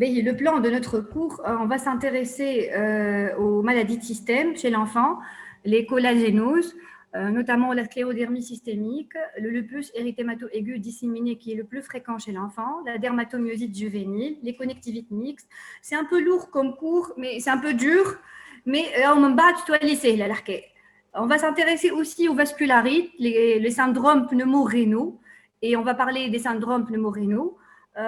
Le plan de notre cours, on va s'intéresser aux maladies de système chez l'enfant, les collagénoses, notamment la sclérodermie systémique, le lupus érythémato-aigu disséminé qui est le plus fréquent chez l'enfant, la dermatomyosite juvénile, les connectivites mixtes. C'est un peu lourd comme cours, mais c'est un peu dur. Mais on va s'intéresser aussi aux vascularites, les syndromes pneumorénaux, et on va parler des syndromes pneumorénaux.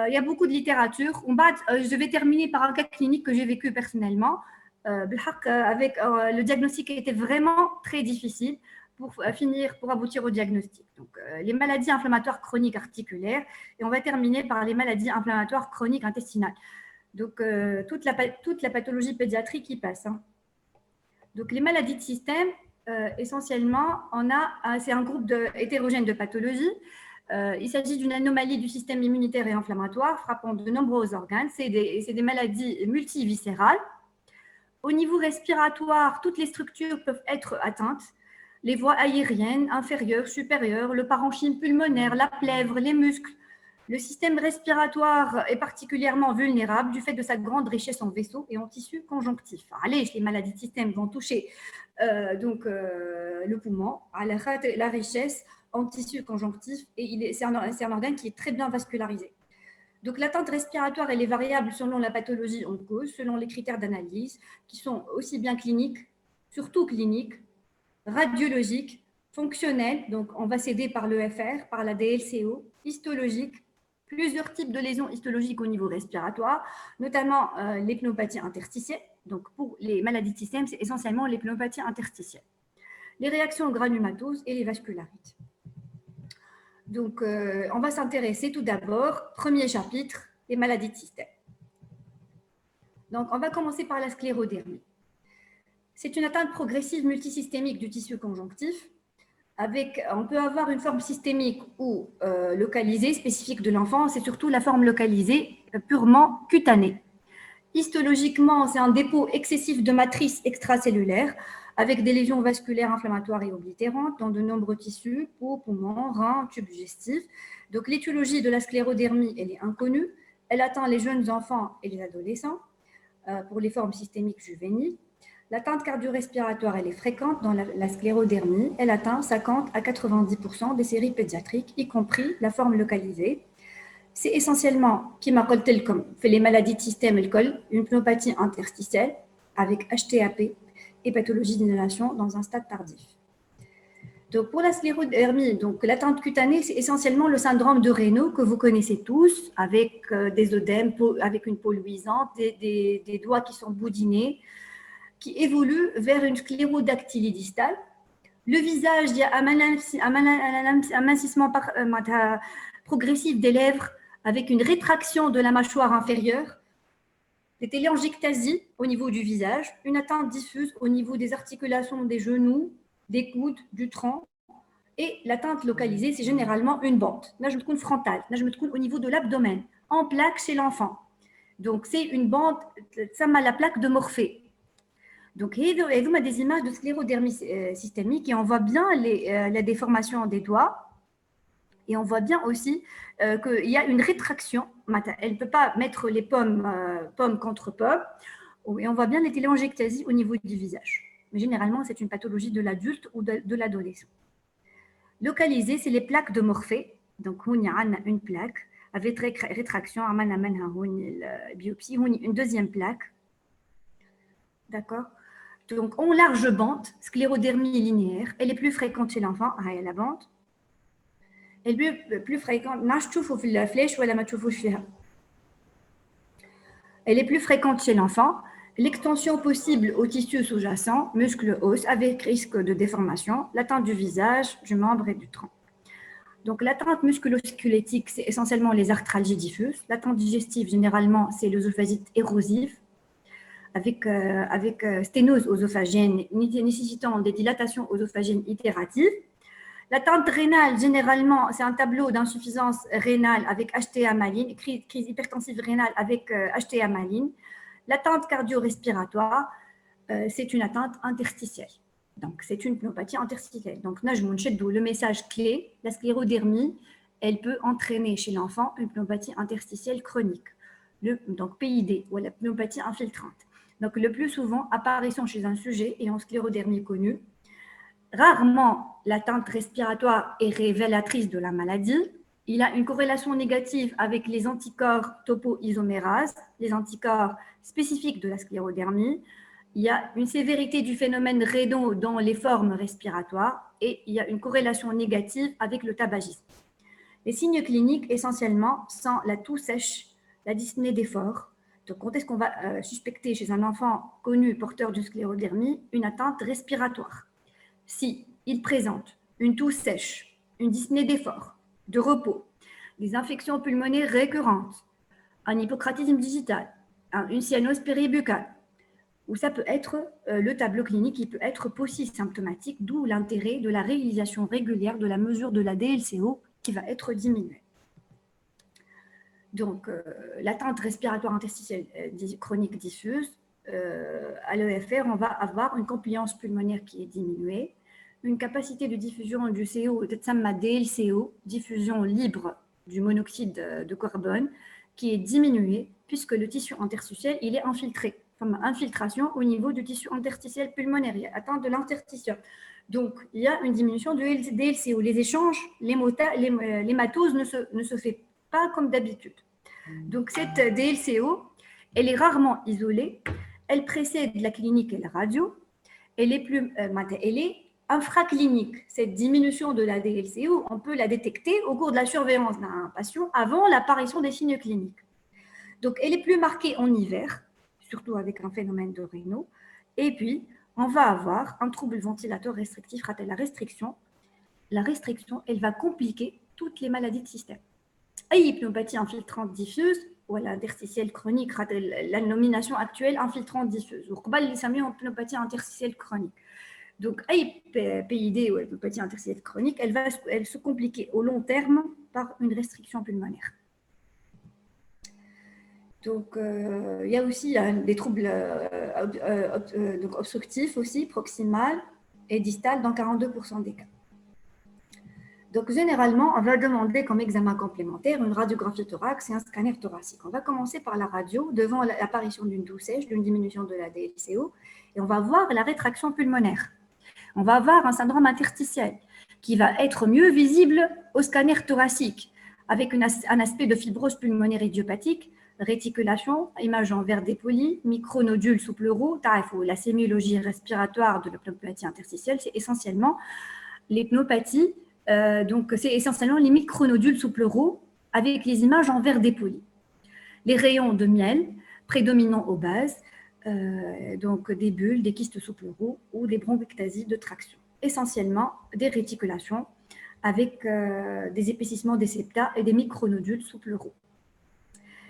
Il y a beaucoup de littérature. Je vais terminer par un cas clinique que j'ai vécu personnellement. Avec le diagnostic était vraiment très difficile pour aboutir au diagnostic. Donc, les maladies inflammatoires chroniques articulaires, et on va terminer par les maladies inflammatoires chroniques intestinales. Donc, toute la pathologie pédiatrique y passe. Donc, les maladies de système, essentiellement, c'est un groupe hétérogène de pathologies. Il s'agit d'une anomalie du système immunitaire et inflammatoire frappant de nombreux organes. C'est des maladies multiviscérales. Au niveau respiratoire, toutes les structures peuvent être atteintes. Les voies aériennes, inférieures, supérieures, le parenchyme pulmonaire, la plèvre, les muscles. Le système respiratoire est particulièrement vulnérable du fait de sa grande richesse en vaisseaux et en tissus conjonctifs. Allez, les maladies de système vont toucher le poumon, la richesse en tissu conjonctif, et c'est un organe qui est très bien vascularisé. Donc, l'atteinte respiratoire, elle est variable selon la pathologie en cause, selon les critères d'analyse, qui sont aussi bien cliniques, surtout cliniques, radiologiques, fonctionnels, donc on va s'aider par l'EFR, par la DLCO, histologique, plusieurs types de lésions histologiques au niveau respiratoire, notamment les pneumopathies interstitielles. Donc, pour les maladies de système, c'est essentiellement les pneumopathies interstitielles, les réactions granulomateuses et les vascularites. Donc, on va s'intéresser tout d'abord, premier chapitre, les maladies de système. Donc, on va commencer par la sclérodermie. C'est une atteinte progressive multisystémique du tissu conjonctif. On peut avoir une forme systémique ou localisée, spécifique de l'enfant. C'est surtout la forme localisée, purement cutanée. Histologiquement, c'est un dépôt excessif de matrices extracellulaires avec des lésions vasculaires inflammatoires et oblitérantes dans de nombreux tissus, peau, poumons, reins, tubes digestifs. Donc, l'étiologie de la sclérodermie, elle est inconnue. Elle atteint les jeunes enfants et les adolescents pour les formes systémiques juvéniles. L'atteinte cardio-respiratoire, elle est fréquente dans la sclérodermie. Elle atteint 50 à 90% des séries pédiatriques, y compris la forme localisée. C'est essentiellement, qui m'a comme fait les maladies de système, une pneumopathie interstitielle avec HTAP et pathologie d'inhalation dans un stade tardif. Donc, pour la sclérodermie, l'atteinte cutanée, c'est essentiellement le syndrome de Raynaud que vous connaissez tous, avec des œdèmes, avec une peau luisante, des doigts qui sont boudinés, qui évolue vers une sclérodactylie distale. Le visage, il y a un amincissement progressif des lèvres avec une rétraction de la mâchoire inférieure, des téléangiectasies au niveau du visage, une atteinte diffuse au niveau des articulations des genoux, des coudes, du tronc. Et l'atteinte localisée, c'est généralement une bande. Là, je me trouve frontale. Là, je me trouve au niveau de l'abdomen, en plaque chez l'enfant. Donc, c'est une bande, ça m'a la plaque de Morphée. Donc, il y a des images de sclérodermie systémique et on voit bien la déformation des doigts et on voit bien aussi qu'il y a une rétraction. Elle ne peut pas mettre les pommes contre pommes et on voit bien les téléangiectasies au niveau du visage. Mais généralement, c'est une pathologie de l'adulte ou de l'adolescent. Localisée, c'est les plaques de Morphée. Donc, on a une plaque avec rétraction, une biopsie, une deuxième plaque. D'accord. Donc, en large bande, sclérodermie linéaire, elle est plus fréquente chez l'enfant, la bande. Elle est plus fréquente, elle est plus fréquente chez l'enfant. L'extension possible au tissu sous-jacent, muscle, os, avec risque de déformation, l'atteinte du visage, du membre et du tronc. Donc, l'atteinte musculo-squelettique, c'est essentiellement les arthralgies diffuses. L'atteinte digestive, généralement, c'est l'œsophagite érosive, avec sténose œsophagienne nécessitant des dilatations œsophagiennes itératives. L'atteinte rénale, généralement, c'est un tableau d'insuffisance rénale avec HTA maligne, crise hypertensive rénale avec HTA maligne. L'atteinte cardio-respiratoire, c'est une atteinte interstitielle. Donc, c'est une pneumopathie interstitielle. Donc, le message clé, la sclérodermie, elle peut entraîner chez l'enfant une pneumopathie interstitielle chronique. donc PID, ou la pneumopathie infiltrante. Donc, le plus souvent, apparaissant chez un sujet ayant sclérodermie connue. Rarement, l'atteinte respiratoire est révélatrice de la maladie. Il a une corrélation négative avec les anticorps topoisomérase, les anticorps spécifiques de la sclérodermie. Il y a une sévérité du phénomène rénaux dans les formes respiratoires et il y a une corrélation négative avec le tabagisme. Les signes cliniques, essentiellement, sont la toux sèche, la dyspnée d'effort. Donc, quand est-ce qu'on va suspecter chez un enfant connu porteur de sclérodermie une atteinte respiratoire? Si il présente une toux sèche, une dyspnée d'effort, de repos, des infections pulmonaires récurrentes, un hypocratisme digital, une cyanose péribuccale, ou ça peut être le tableau clinique qui peut être polysymptomatique, d'où l'intérêt de la réalisation régulière de la mesure de la DLCO qui va être diminuée. Donc, l'atteinte respiratoire interstitielle chronique diffuse, à l'EFR, on va avoir une compliance pulmonaire qui est diminuée, une capacité de diffusion du CO, de DLCO, diffusion libre du monoxyde de carbone, qui est diminuée puisque le tissu interstitiel il est infiltré, comme infiltration au niveau du tissu interstitiel pulmonaire, il y a atteinte de l'interstitium. Donc, il y a une diminution de DLCO. Les échanges, l'hématose ne se fait pas comme d'habitude. Donc, cette DLCO, elle est rarement isolée, elle précède la clinique et la radio, elle est infraclinique. Cette diminution de la DLCO, on peut la détecter au cours de la surveillance d'un patient avant l'apparition des signes cliniques. Donc, elle est plus marquée en hiver, surtout avec un phénomène de Raynaud. Et puis, on va avoir un trouble ventilateur restrictif. La restriction, elle va compliquer toutes les maladies de système. أي pneumopathie infiltrante diffuse ولا interstitielle chronique, la nomination actuelle infiltrante diffuse. وقبل اللي سميهم pneumopathie interstitielle chronique. Donc, PID ou pneumopathie interstitielle chronique, elle va se compliquer au long terme par une restriction pulmonaire. Donc, il y a aussi des troubles donc obstructifs aussi, proximal et distal dans 42% des cas. Donc, généralement, on va demander comme examen complémentaire une radiographie thorax et un scanner thoracique. On va commencer par la radio devant l'apparition d'une toux sèche, d'une diminution de la DLCO, et on va voir la rétraction pulmonaire. On va avoir un syndrome interstitiel qui va être mieux visible au scanner thoracique, avec un aspect de fibrose pulmonaire idiopathique, réticulation, image en verre dépoli, micronodules sous pleuraux. La sémiologie respiratoire de la pneumopathie interstitielle, c'est essentiellement les pneumopathies. Donc, c'est essentiellement les micronodules sous pleuraux avec les images en verre dépoli. Les rayons de miel prédominants aux bases, donc des bulles, des kystes sous pleuraux ou des bronchectasies de traction. Essentiellement des réticulations avec des épaississements des septa et des micronodules sous pleuraux.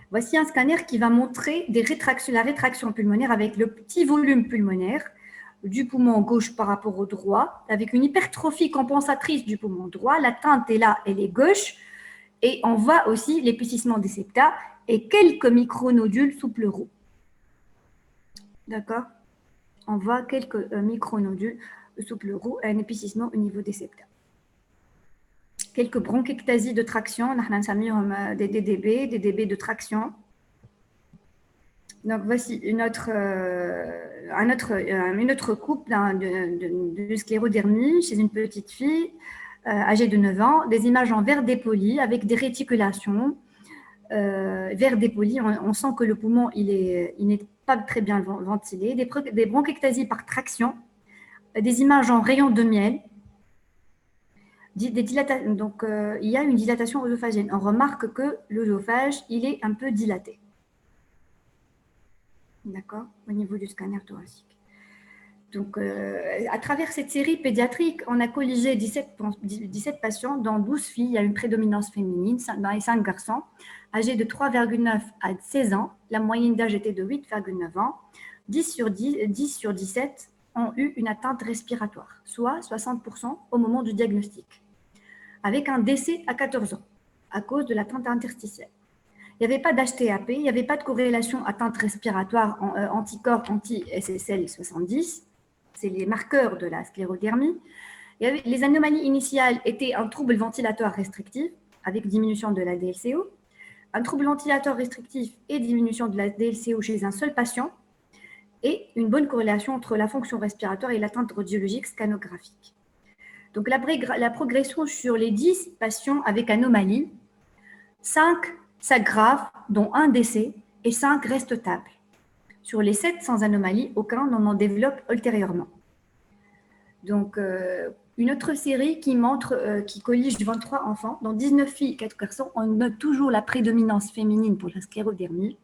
Voici un scanner qui va montrer la rétraction pulmonaire avec le petit volume pulmonaire du poumon gauche par rapport au droit, avec une hypertrophie compensatrice du poumon droit. La teinte est là, elle est gauche. Et on voit aussi l'épaississement des septa et quelques micronodules sous pleuraux. D'accord? On voit quelques micronodules sous pleuraux et un épaississement au niveau des septa. Quelques bronchectasies de traction, des DDB de traction. Donc, voici une autre coupe de sclérodermie chez une petite fille âgée de 9 ans. Des images en verre dépoli avec des réticulations. Verre dépoli, on sent que le poumon il n'est pas très bien ventilé. Des bronchectasies par traction. Des images en rayons de miel. Donc, il y a une dilatation œsophagienne. On remarque que l'œsophage, il est un peu dilaté. D'accord, au niveau du scanner thoracique. Donc, à travers cette série pédiatrique, on a colligé 17 patients, dont 12 filles. Il y a une prédominance féminine, dans les 5 garçons, âgés de 3,9 à 16 ans. La moyenne d'âge était de 8,9 ans. 10 sur 17 ont eu une atteinte respiratoire, soit 60% au moment du diagnostic, avec un décès à 14 ans, à cause de l'atteinte interstitielle. Il n'y avait pas d'HTAP, il n'y avait pas de corrélation atteinte respiratoire anticorps anti-SSL 70, c'est les marqueurs de la sclérodermie. Les anomalies initiales étaient un trouble ventilatoire restrictif avec diminution de la DLCO, un trouble ventilateur restrictif et diminution de la DLCO chez un seul patient, et une bonne corrélation entre la fonction respiratoire et l'atteinte radiologique scanographique. Donc, la progression sur les 10 patients avec anomalie, 5 s'aggravent, dont un décès, et 5 restent stables. Sur les 7 sans anomalie, aucun n'en en développe ultérieurement. Donc, une autre série qui montre, qui collige 23 enfants, dont 19 filles et 4 garçons, on note toujours la prédominance féminine pour la sclérodermie.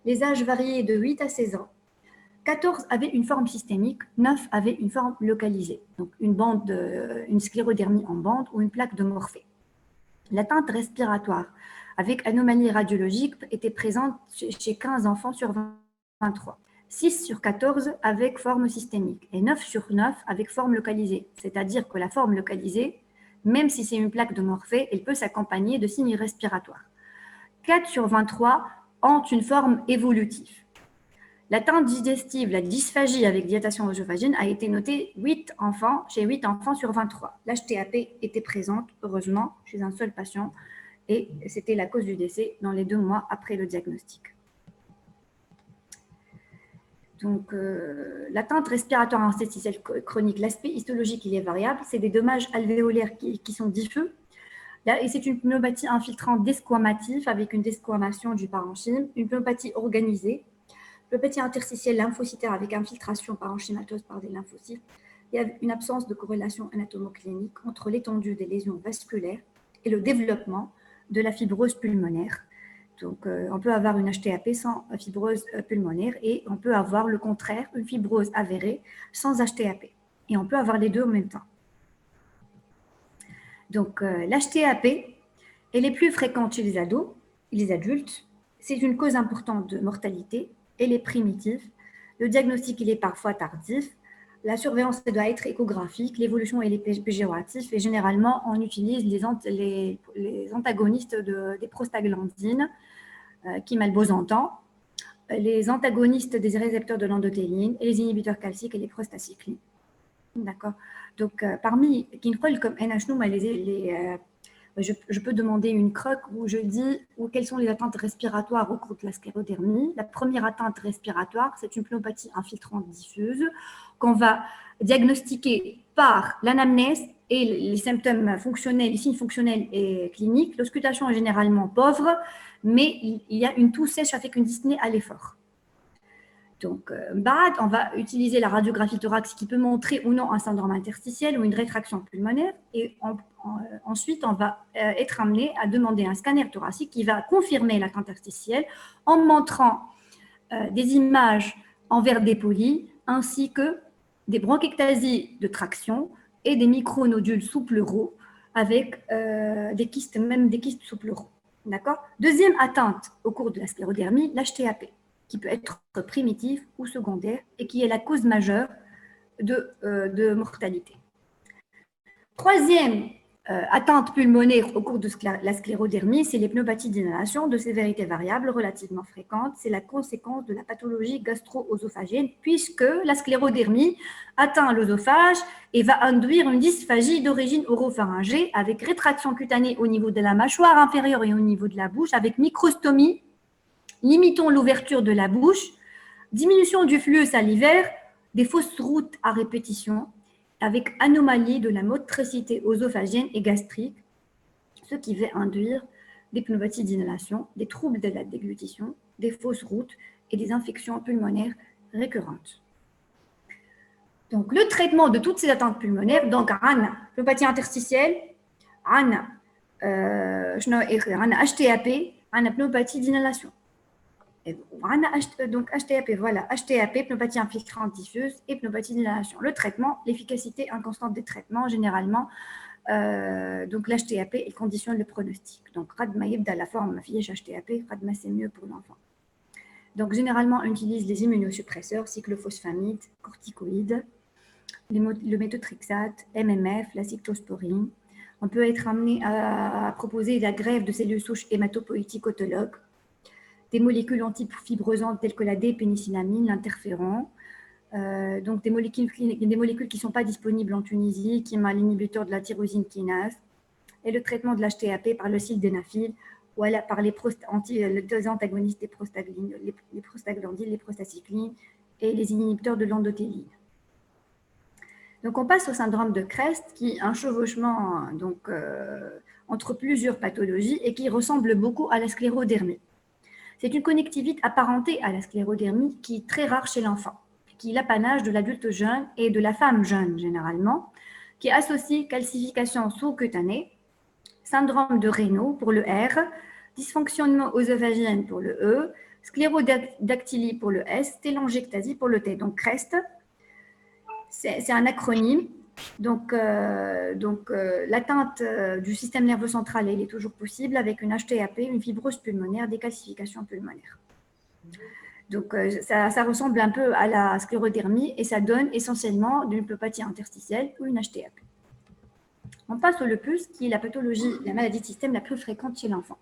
Les âges variaient de 8 à 16 ans. 14 avaient une forme systémique, 9 avaient une forme localisée, donc une sclérodermie en bande ou une plaque de Morphée. L'atteinte respiratoire avec anomalie radiologique était présente chez 15 enfants sur 23. 6 sur 14 avec forme systémique et 9 sur 9 avec forme localisée. C'est-à-dire que la forme localisée, même si c'est une plaque de Morphée, elle peut s'accompagner de signes respiratoires. 4 sur 23 ont une forme évolutive. L'atteinte digestive, la dysphagie avec dilatation œsophagienne a été notée chez 8 enfants sur 23. L'HTAP était présente, heureusement, chez un seul patient et c'était la cause du décès dans les 2 mois après le diagnostic. Donc, l'atteinte respiratoire interstitielle chronique, l'aspect histologique, il est variable. C'est des dommages alvéolaires qui sont diffus. Là, et c'est une pneumopathie infiltrante desquamative avec une desquamation du parenchyme, une pneumopathie organisée, pneumopathie interstitielle lymphocytaire avec infiltration parenchymatose par des lymphocytes. Il y a une absence de corrélation anatomoclinique entre l'étendue des lésions vasculaires et le développement de la fibrose pulmonaire. Donc, on peut avoir une HTAP sans fibrose pulmonaire et on peut avoir le contraire, une fibrose avérée sans HTAP. Et on peut avoir les deux en même temps. Donc, l'HTAP, elle est plus fréquente chez les ados et les adultes. C'est une cause importante de mortalité. Elle est primitive. Le diagnostic, il est parfois tardif. La surveillance doit être échographique. L'évolution, elle est péjorative. Et généralement, on utilise les antagonistes des prostaglandines, qui malbosantant, les antagonistes des récepteurs de l'endothéline et les inhibiteurs calciques et les prostacyclines. D'accord. Donc, parmi Kinrol comme NH, je peux demander une croque où je dis quelles sont les atteintes respiratoires au cours de la sclérodermie. La première atteinte respiratoire, c'est une pneumopathie infiltrante diffuse qu'on va diagnostiquer par l'anamnèse et les symptômes fonctionnels, les signes fonctionnels et cliniques. L'auscultation est généralement pauvre, mais il y a une toux sèche avec une dyspnée à l'effort. Donc, on va utiliser la radiographie thorax qui peut montrer ou non un syndrome interstitiel ou une rétraction pulmonaire. Et ensuite, on va être amené à demander un scanner thoracique qui va confirmer l'atteinte interstitielle en montrant des images en verre dépoli ainsi que des bronchectasies de traction et des micronodules sous-pleuraux avec des kystes sous-pleuraux. D'accord ? Deuxième atteinte au cours de la sclérodermie, l'HTAP, qui peut être primitive ou secondaire et qui est la cause majeure de mortalité. Troisième atteinte pulmonaire au cours de la sclérodermie, c'est les pneumopathies d'inhalation de sévérité variable relativement fréquente. C'est la conséquence de la pathologie gastro-œsophagienne puisque la sclérodermie atteint l'œsophage et va induire une dysphagie d'origine oropharyngée avec rétraction cutanée au niveau de la mâchoire inférieure et au niveau de la bouche avec microstomie limitant l'ouverture de la bouche, diminution du flux salivaire, des fausses routes à répétition, avec anomalie de la motricité œsophagienne et gastrique, ce qui va induire des pneumopathies d'inhalation, des troubles de la déglutition, des fausses routes et des infections pulmonaires récurrentes. Donc, le traitement de toutes ces atteintes pulmonaires, donc, pneumopathie interstitielle, HTAP, pneumopathie d'inhalation. Donc HTAP, voilà, HTAP, pneumopathie infiltrante diffuse et pneumopathie d'inhalation. Le traitement, l'efficacité inconstante des traitements, généralement, donc l'HTAP, il conditionne le pronostic. Donc, Radma yibda la forme fiège HTAP, Radma c'est mieux pour l'enfant. Donc, généralement, on utilise les immunosuppresseurs, cyclophosphamide, corticoïdes, le méthotrexate, MMF, la cyclosporine. On peut être amené à proposer la greffe de cellules souches hématopoïétiques autologues, des molécules antifibrosantes telles que la D-pénicillamine, l'interféron, donc des molécules qui ne sont pas disponibles en Tunisie, qui ont l'inhibiteur de la tyrosine kinase, et le traitement de l'HTAP par le sildenafil voilà, par les antagonistes des prostaglandines, les prostaglandines, les prostacyclines et les inhibiteurs de l'endothéline. Donc, on passe au syndrome de Crest, qui est un chevauchement entre plusieurs pathologies et qui ressemble beaucoup à la sclérodermie. C'est une connectivite apparentée à la sclérodermie qui est très rare chez l'enfant, qui est l'apanage de l'adulte jeune et de la femme jeune généralement, qui associe calcification sous-cutanée, syndrome de Raynaud pour le R, dysfonctionnement œsophagienne pour le E, sclérodactylie pour le S, télangiectasie pour le T. Donc, CREST, c'est un acronyme. Donc, l'atteinte du système nerveux central, elle est toujours possible avec une HTAP, une fibrose pulmonaire, des calcifications pulmonaires. Donc, ça ressemble un peu à la sclérodermie et ça donne essentiellement d'une pneumopathie interstitielle ou une HTAP. On passe au lupus, qui est la pathologie, la maladie de système la plus fréquente chez l'enfant.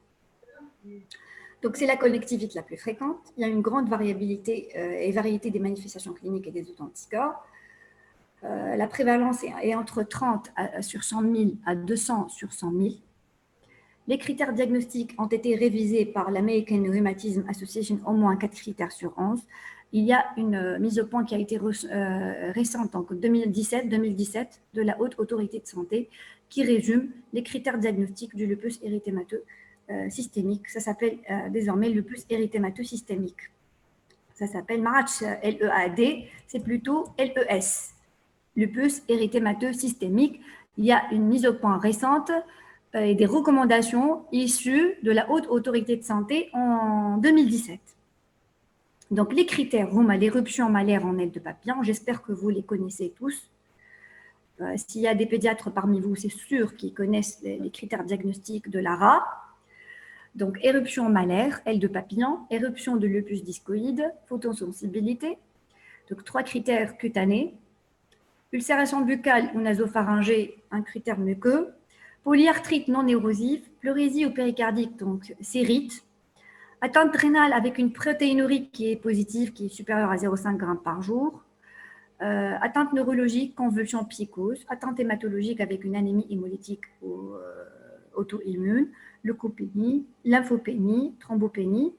Donc, c'est la connectivite la plus fréquente. Il y a une grande variabilité et variété des manifestations cliniques et des auto-anticorps. La prévalence est entre 30 sur 100 000 à 200 sur 100 000. Les critères diagnostiques ont été révisés par l'American Rheumatism Association, au moins 4 critères sur 11. Il y a une mise au point qui a été récente, donc 2017, de la Haute Autorité de Santé, qui résume les critères diagnostiques du lupus érythémateux systémique. Ça s'appelle désormais lupus érythémateux systémique. Ça s'appelle MARACH, LEAD, c'est plutôt LES, lupus érythémateux systémique. Il y a une mise au point récente et des recommandations issues de la Haute Autorité de Santé en 2017. Donc, les critères, l'éruption malaire en aile de papillon, j'espère que vous les connaissez tous. S'il y a des pédiatres parmi vous, c'est sûr qu'ils connaissent les critères diagnostiques de l'ARA. Donc, éruption malaire, aile de papillon, éruption de lupus discoïde, photosensibilité. Donc, 3 critères cutanés. Ulcération buccale ou nasopharyngée, un critère muqueux. Polyarthrite non érosive, pleurésie ou péricardique, donc cérite. Atteinte rénale avec une protéinurie qui est positive, qui est supérieure à 0,5 g par jour. Atteinte neurologique, convulsion, psychose. Atteinte hématologique avec une anémie hémolytique ou auto-immune. Leucopénie, lymphopénie, thrombopénie.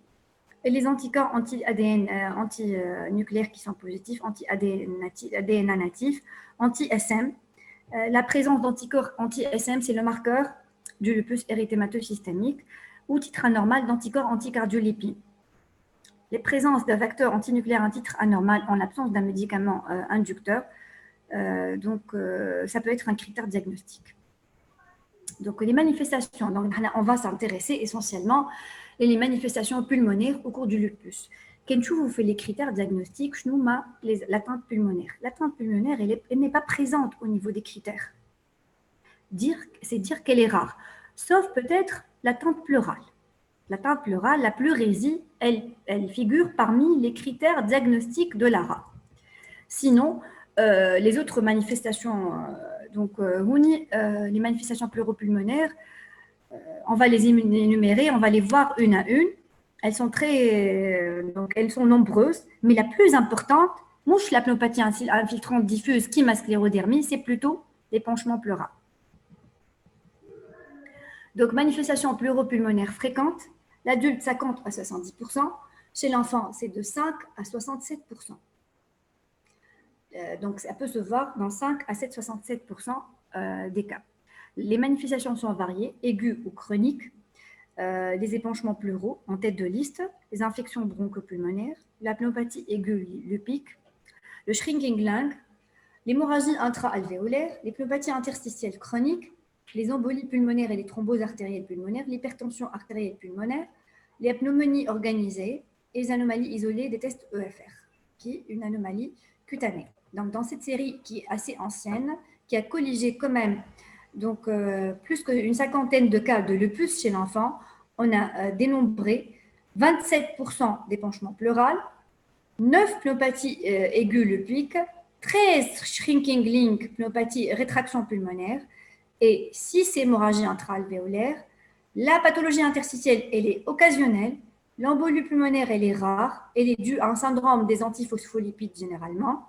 Et les anticorps anti-ADN, anti-nucléaires qui sont positifs, anti-ADN natifs, anti-SM. La présence d'anticorps anti-SM, c'est le marqueur du lupus érythémateux systémique, ou titre anormal d'anticorps anticardiolipine. Les présences de facteurs antinucléaires, un titre anormal en l'absence d'un médicament inducteur, ça peut être un critère diagnostique. Donc, les manifestations, donc, on va s'intéresser essentiellement les manifestations pulmonaires au cours du lupus. Quand je vous fais les critères diagnostiques, je nous mets l'atteinte pulmonaire. L'atteinte pulmonaire, elle n'est pas présente au niveau des critères. C'est dire qu'elle est rare, sauf peut-être l'atteinte pleurale. L'atteinte pleurale, la pleurésie, elle figure parmi les critères diagnostiques de l'ARA. Sinon, les autres manifestations, les manifestations pleuropulmonaires, on va les énumérer, on va les voir une à une. Elles sont nombreuses, mais la plus importante, mouche la pneumopathie infiltrante diffuse qui m'a sclérodermie, c'est plutôt l'épanchement pleural. Donc, manifestation pleuropulmonaire fréquente, l'adulte, ça compte à 70%, chez l'enfant, c'est de 5 à 67%. Donc, ça peut se voir dans 5 à 67% des cas. Les manifestations sont variées, aiguës ou chroniques, les épanchements pleuraux en tête de liste, les infections bronchopulmonaires, la pneumopathie aiguë lupique, le shrinking lung, l'hémorragie intra-alvéolaire, les pneumopathies interstitielles chroniques, les embolies pulmonaires et les thromboses artérielles pulmonaires, l'hypertension artérielle pulmonaire, les pneumonies organisées et les anomalies isolées des tests EFR, qui est une anomalie cutanée. Donc, dans cette série qui est assez ancienne, qui a colligé quand même plus qu'une cinquantaine de cas de lupus chez l'enfant, on a dénombré 27% d'épanchement pleural, 9 pneumopathies aiguës lupiques, 13 shrinking link pneumopathie rétraction pulmonaire et 6 hémorragies intra-alvéolaires. La pathologie interstitielle, elle est occasionnelle. L'embolie pulmonaire, elle est rare. Elle est due à un syndrome des antiphospholipides généralement.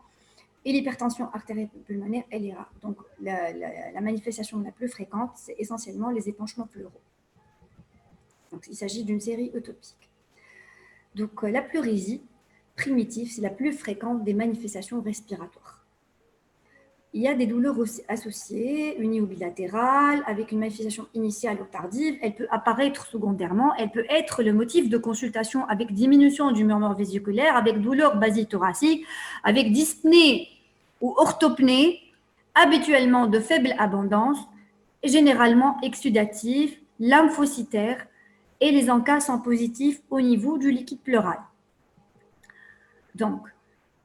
Et l'hypertension artérielle pulmonaire, elle est rare. Donc, la manifestation la plus fréquente, c'est essentiellement les épanchements pleuraux. Donc, il s'agit d'une série utopique. Donc, la pleurésie primitive, c'est la plus fréquente des manifestations respiratoires. Il y a des douleurs aussi associées, uni ou bilatérales, avec une manifestation initiale ou tardive. Elle peut apparaître secondairement. Elle peut être le motif de consultation avec diminution du murmure vésiculaire, avec douleur basithoracique, avec dyspnée ou orthopnée, habituellement de faible abondance, généralement exsudatif, lymphocytaire, et les encas sont positifs au niveau du liquide pleural. Donc,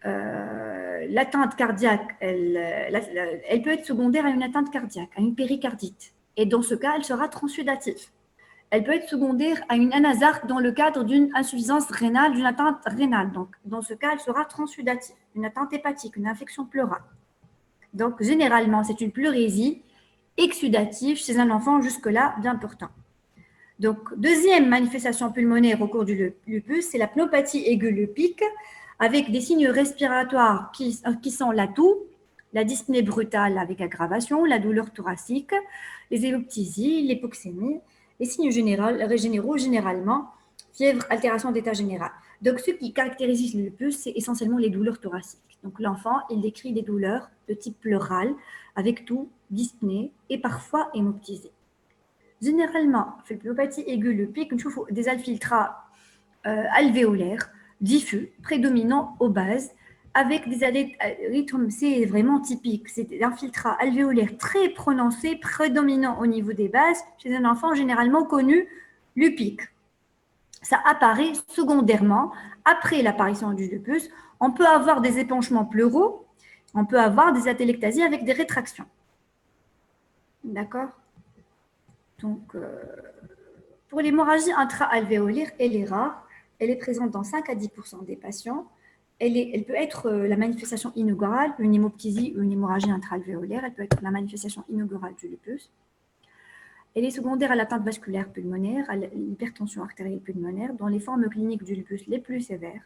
l'atteinte cardiaque, elle peut être secondaire à une atteinte cardiaque, à une péricardite. Et dans ce cas, elle sera transsudative. Elle peut être secondaire à une anasarque dans le cadre d'une insuffisance rénale, d'une atteinte rénale. Donc, dans ce cas, elle sera transsudative. Une atteinte hépatique, une infection pleurale. Donc, généralement, c'est une pleurésie exsudative chez un enfant jusque-là bien portant. Donc, deuxième manifestation pulmonaire au cours du lupus, c'est la pneumopathie aiguë lupique, avec des signes respiratoires qui sont la toux, la dyspnée brutale avec aggravation, la douleur thoracique, les héloptysies, l'hypoxémie, les signes généraux généralement, fièvre, altération d'état général. Donc, ce qui caractérise le lupus, c'est essentiellement les douleurs thoraciques. Donc, l'enfant, il décrit des douleurs de type pleural, avec toux, dyspnée et parfois hémoptysie. Généralement, في البلوباthie aiguë lupique, nous avons des infiltrats alvéolaires diffus, prédominants aux bases, avec des rythmes, c'est vraiment typique, c'est des infiltrats alvéolaires très prononcés, prédominants au niveau des bases, chez un enfant généralement connu lupique. Ça apparaît secondairement, après l'apparition du lupus. On peut avoir des épanchements pleuraux, on peut avoir des atélectasies avec des rétractions. D'accord? Donc, pour l'hémorragie intra-alvéolaire, elle est rare. Elle est présente dans 5 à 10% des patients. Elle peut être la manifestation inaugurale, une hémoptysie ou une hémorragie intra-alvéolaire. Elle peut être la manifestation inaugurale du lupus. Elle est secondaire à l'atteinte vasculaire pulmonaire, à l'hypertension artérielle pulmonaire, dans les formes cliniques du lupus les plus sévères.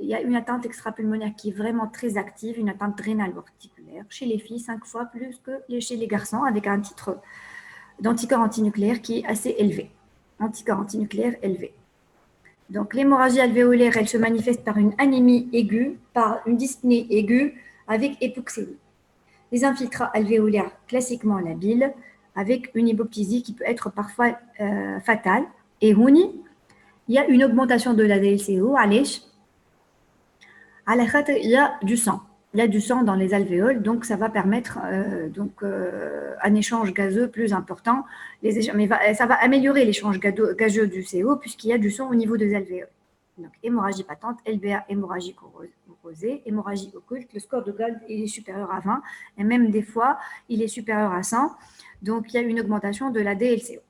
Il y a une atteinte extrapulmonaire qui est vraiment très active, une atteinte rénale ou articulaire. Chez les filles, 5 fois plus que chez les garçons, avec un titre d'anticorps antinucléaires qui est assez élevé. Anticorps antinucléaires élevé. Donc, l'hémorragie alvéolaire, elle se manifeste par une anémie aiguë, par une dyspnée aiguë avec hypoxémie. Les infiltrats alvéolaires, classiquement la bile, avec une hypoptysie qui peut être parfois fatale. Et il y a une augmentation de la DLCO, il y a du sang. Il y a du sang dans les alvéoles, donc ça va permettre un échange gazeux plus important. Mais ça va améliorer l'échange gazeux du CO puisqu'il y a du sang au niveau des alvéoles. Donc, hémorragie patente, LBA, hémorragie corrosée, hémorragie occulte. Le score de Gold est supérieur à 20 et même des fois, il est supérieur à 100. Donc, il y a une augmentation de la DLCO.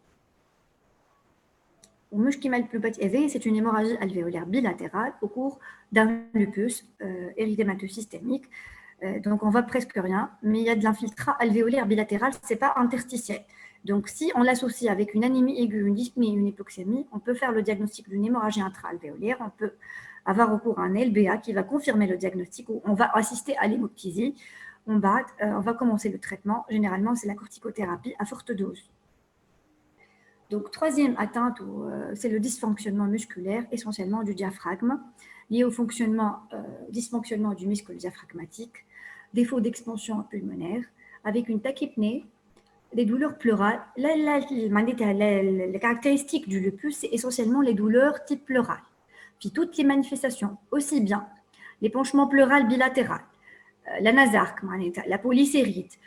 C'est une hémorragie alvéolaire bilatérale au cours d'un lupus érythémateux systémique. Donc, on voit presque rien, mais il y a de l'infiltrat alvéolaire bilatéral, ce n'est pas interstitiel. Donc, si on l'associe avec une anémie aiguë, une dyspnée et une hypoxémie, on peut faire le diagnostic d'une hémorragie intra-alvéolaire. On peut avoir recours à un LBA qui va confirmer le diagnostic, où on va assister à l'hémoptysie. On va commencer le traitement. Généralement, c'est la corticothérapie à forte dose. Donc, troisième atteinte, c'est le dysfonctionnement musculaire, essentiellement du diaphragme, lié au dysfonctionnement du muscle diaphragmatique, défaut d'expansion pulmonaire, avec une tachypnée, des douleurs pleurales. Les caractéristiques du lupus, c'est essentiellement les douleurs type pleural. Puis toutes les manifestations, aussi bien l'épanchement pleural bilatéral, la nasarque, la polysérite,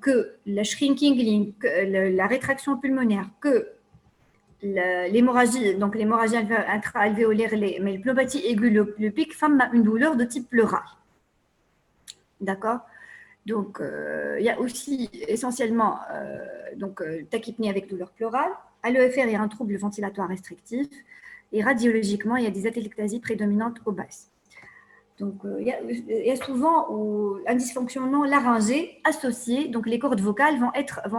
que la shrinking link, la rétraction pulmonaire, que l'hémorragie, donc l'hémorragie intra-alvéolaire, mais le pneumopathie aiguë lupique, femme a une douleur de type pleural. D'accord? Donc, il y a aussi essentiellement tachypnée avec douleur pleurale. À l'EFR, il y a un trouble ventilatoire restrictif. Et radiologiquement, il y a des atélectasies prédominantes aux bases. Donc, il y a souvent un dysfonctionnement laryngé associé. Donc, les cordes vocales vont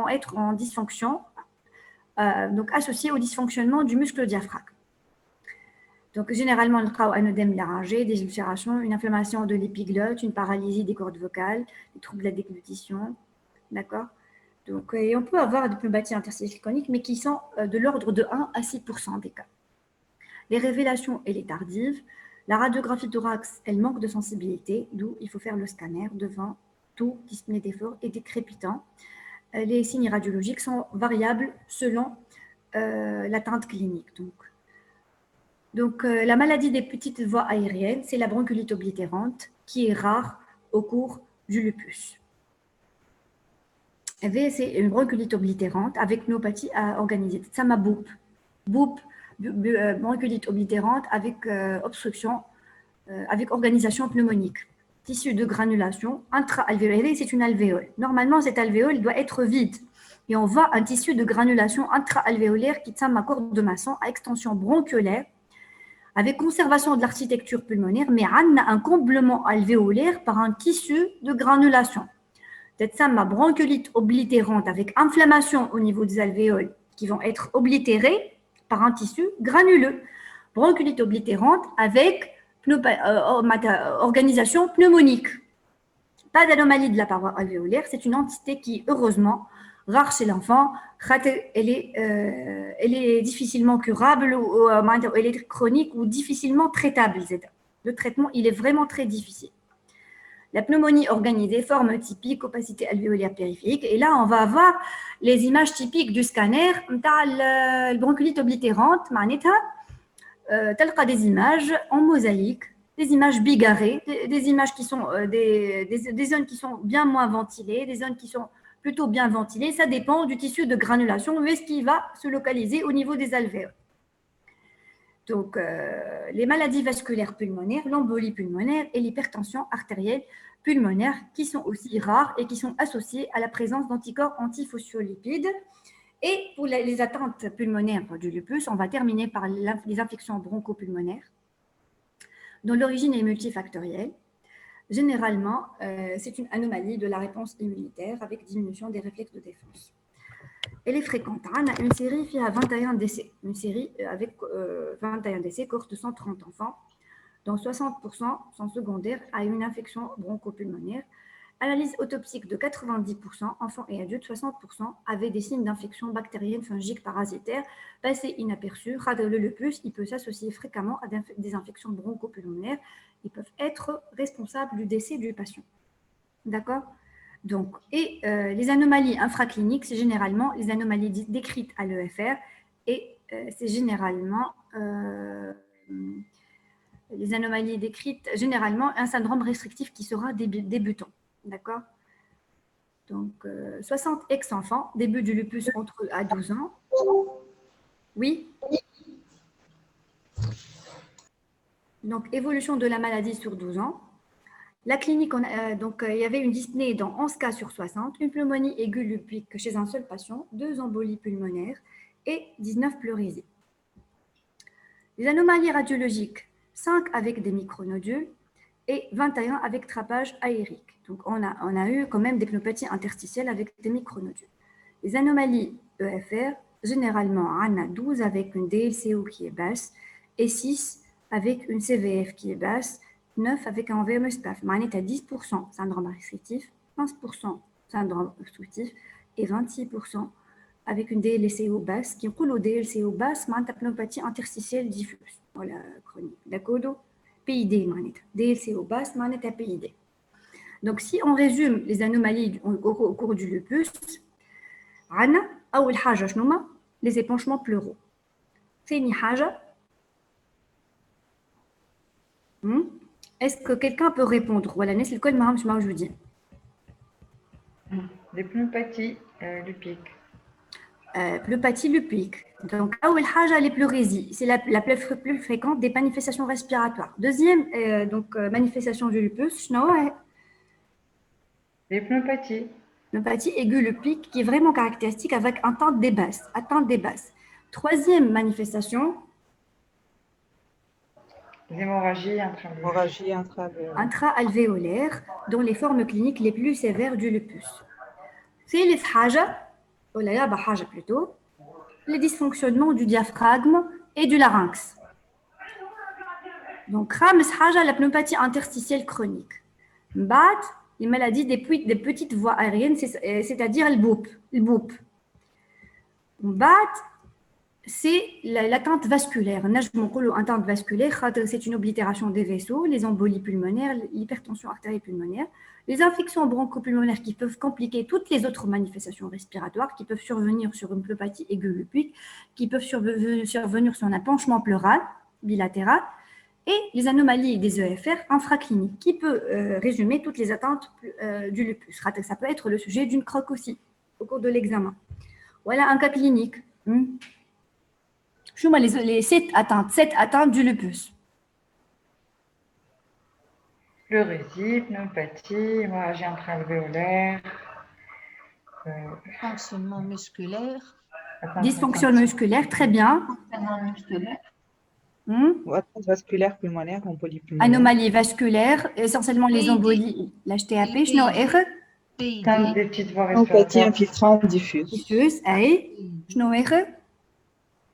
être en dysfonction, donc associées au dysfonctionnement du muscle diaphragme. Donc, généralement, le cas un œdème laryngé, des ulcérations, une inflammation de l'épiglotte, une paralysie des cordes vocales, des troubles de la déglutition. D'accord? Donc, et on peut avoir des pneumopathies interstitielles chroniques, mais qui sont de l'ordre de 1 à 6% des cas. Les révélations, elle est tardive. La radiographie thorax, elle manque de sensibilité, d'où il faut faire le scanner devant tout dyspnée d'effort et des crépitants. Les signes radiologiques sont variables selon l'atteinte clinique. Donc, la maladie des petites voies aériennes, c'est la bronchiolite oblitérante qui est rare au cours du lupus. C'est une bronchiolite oblitérante avec pneumopathie organisée. Ça m'a BOUP, bronchiolite oblitérante avec obstruction, avec organisation pneumonique. Tissu de granulation intra-alvéolaire, c'est une alvéole. Normalement, cette alvéole doit être vide. Et on voit un tissu de granulation intra-alvéolaire qui tient à corde de Masson à extension bronchiolaire avec conservation de l'architecture pulmonaire, mais on a un comblement alvéolaire par un tissu de granulation. C'est ça ma bronchiolite oblitérante avec inflammation au niveau des alvéoles qui vont être oblitérées par un tissu granuleux. Bronchiolite oblitérante avec organisation pneumonique. Pas d'anomalie de la paroi alvéolaire, c'est une entité qui, heureusement, rare chez l'enfant, elle est difficilement curable ou elle est chronique ou difficilement traitable. Le traitement, il est vraiment très difficile. La pneumonie organisée, forme typique, opacité alvéolaire périphérique. Et là, on va avoir les images typiques du scanner, la bronchiolite oblitérante, des images en mosaïque, des images bigarrées, des images qui sont des zones qui sont bien moins ventilées, des zones qui sont plutôt bien ventilées. Ça dépend du tissu de granulation, où est-ce qu'il va se localiser au niveau des alvéoles. Donc, les maladies vasculaires pulmonaires, l'embolie pulmonaire et l'hypertension artérielle pulmonaire qui sont aussi rares et qui sont associées à la présence d'anticorps antiphospholipides. Et pour les atteintes pulmonaires du lupus, on va terminer par les infections bronchopulmonaires dont l'origine est multifactorielle. Généralement, c'est une anomalie de la réponse immunitaire avec diminution des réflexes de défense. Elle est fréquente. On a une série qui a 21 décès, une série avec 21 décès, cohorte de 130 enfants, dont 60% sont secondaires à une infection bronchopulmonaire. Analyse autopsique de 90%, enfants et adultes, 60% avaient des signes d'infection bactérienne, fungique, parasitaire, passé inaperçus. Le lupus, il peut s'associer fréquemment à des infections bronchopulmonaires. Ils peuvent être responsables du décès du patient. D'accord ? Donc, les anomalies infracliniques, c'est généralement les anomalies décrites à l'EFR et c'est généralement les anomalies décrites, généralement un syndrome restrictif qui sera débutant. D'accord? Donc, 60 ex-enfants, début du lupus entre à 12 ans. Oui? Donc, évolution de la maladie sur 12 ans. La clinique, donc, il y avait une dyspnée dans 11 cas sur 60, une pneumonie aiguë lupique chez un seul patient, 2 embolies pulmonaires et 19 pleurésies. Les anomalies radiologiques, 5 avec des micronodules et 21 avec trapage aérique. Donc, on a eu quand même des pneumopathies interstitielles avec des micronodules. Les anomalies EFR, généralement, on a 12 avec une DLCO qui est basse et 6 avec une CVF qui est basse, 9 avec un VMS-PAF. On est à 10% syndrome restrictif, 15% syndrome obstructif et 26% avec une DLCO basse qui roule au DLCO basse, c'est une pneumopathie interstitielle diffuse. Voilà, chronique. D'accord? PID, DLCO basse, c'est un PID. Donc, si on résume les anomalies au cours du lupus, on a les épanchements pleuraux. Est-ce que quelqu'un peut répondre? Voilà, n'est-ce que je dis. Les pneumopathies lupiques. Pneumopathie lupique. Donc, les pleurésies, c'est la plus fréquente des manifestations respiratoires. Deuxième manifestation du lupus, les pneumopathies. Pneumopathie aiguë lupique qui est vraiment caractéristique avec atteinte des basses. Troisième manifestation, les hémorragies intra-alvéolaires, dont les formes cliniques les plus sévères du lupus. C'est les plutôt, les dysfonctionnements du diaphragme et du larynx. Donc, la pneumopathie interstitielle chronique. les maladies des petites voies aériennes, c'est-à-dire le BOP. Le BOP. C'est l'atteinte vasculaire. L'atteinte vasculaire, c'est une oblitération des vaisseaux, les embolies pulmonaires, l'hypertension artérielle pulmonaire, les infections bronchopulmonaires qui peuvent compliquer toutes les autres manifestations respiratoires, qui peuvent survenir sur une pneumopathie aiguë lupique, qui peuvent survenir sur un penchement pleural bilatéral, et les anomalies des EFR infracliniques, qui peut résumer toutes les atteintes du lupus. Ça peut être le sujet d'une croque aussi, au cours de l'examen. Voilà un cas clinique. Je vois les 7 atteintes du lupus. Pleurésie, pneumopathie, hémorragie intra-alvéolaire. Fonctionnement musculaire. Dysfonction musculaire, très bien. Fonctionnement musculaire. Atteinte vasculaire pulmonaire, embolie pulmonaire. Anomalie vasculaire, essentiellement les embolies, l'HTAP, Atteinte des petites voies Pneumopathie respiratoires. infiltrante diffuse. diffuse,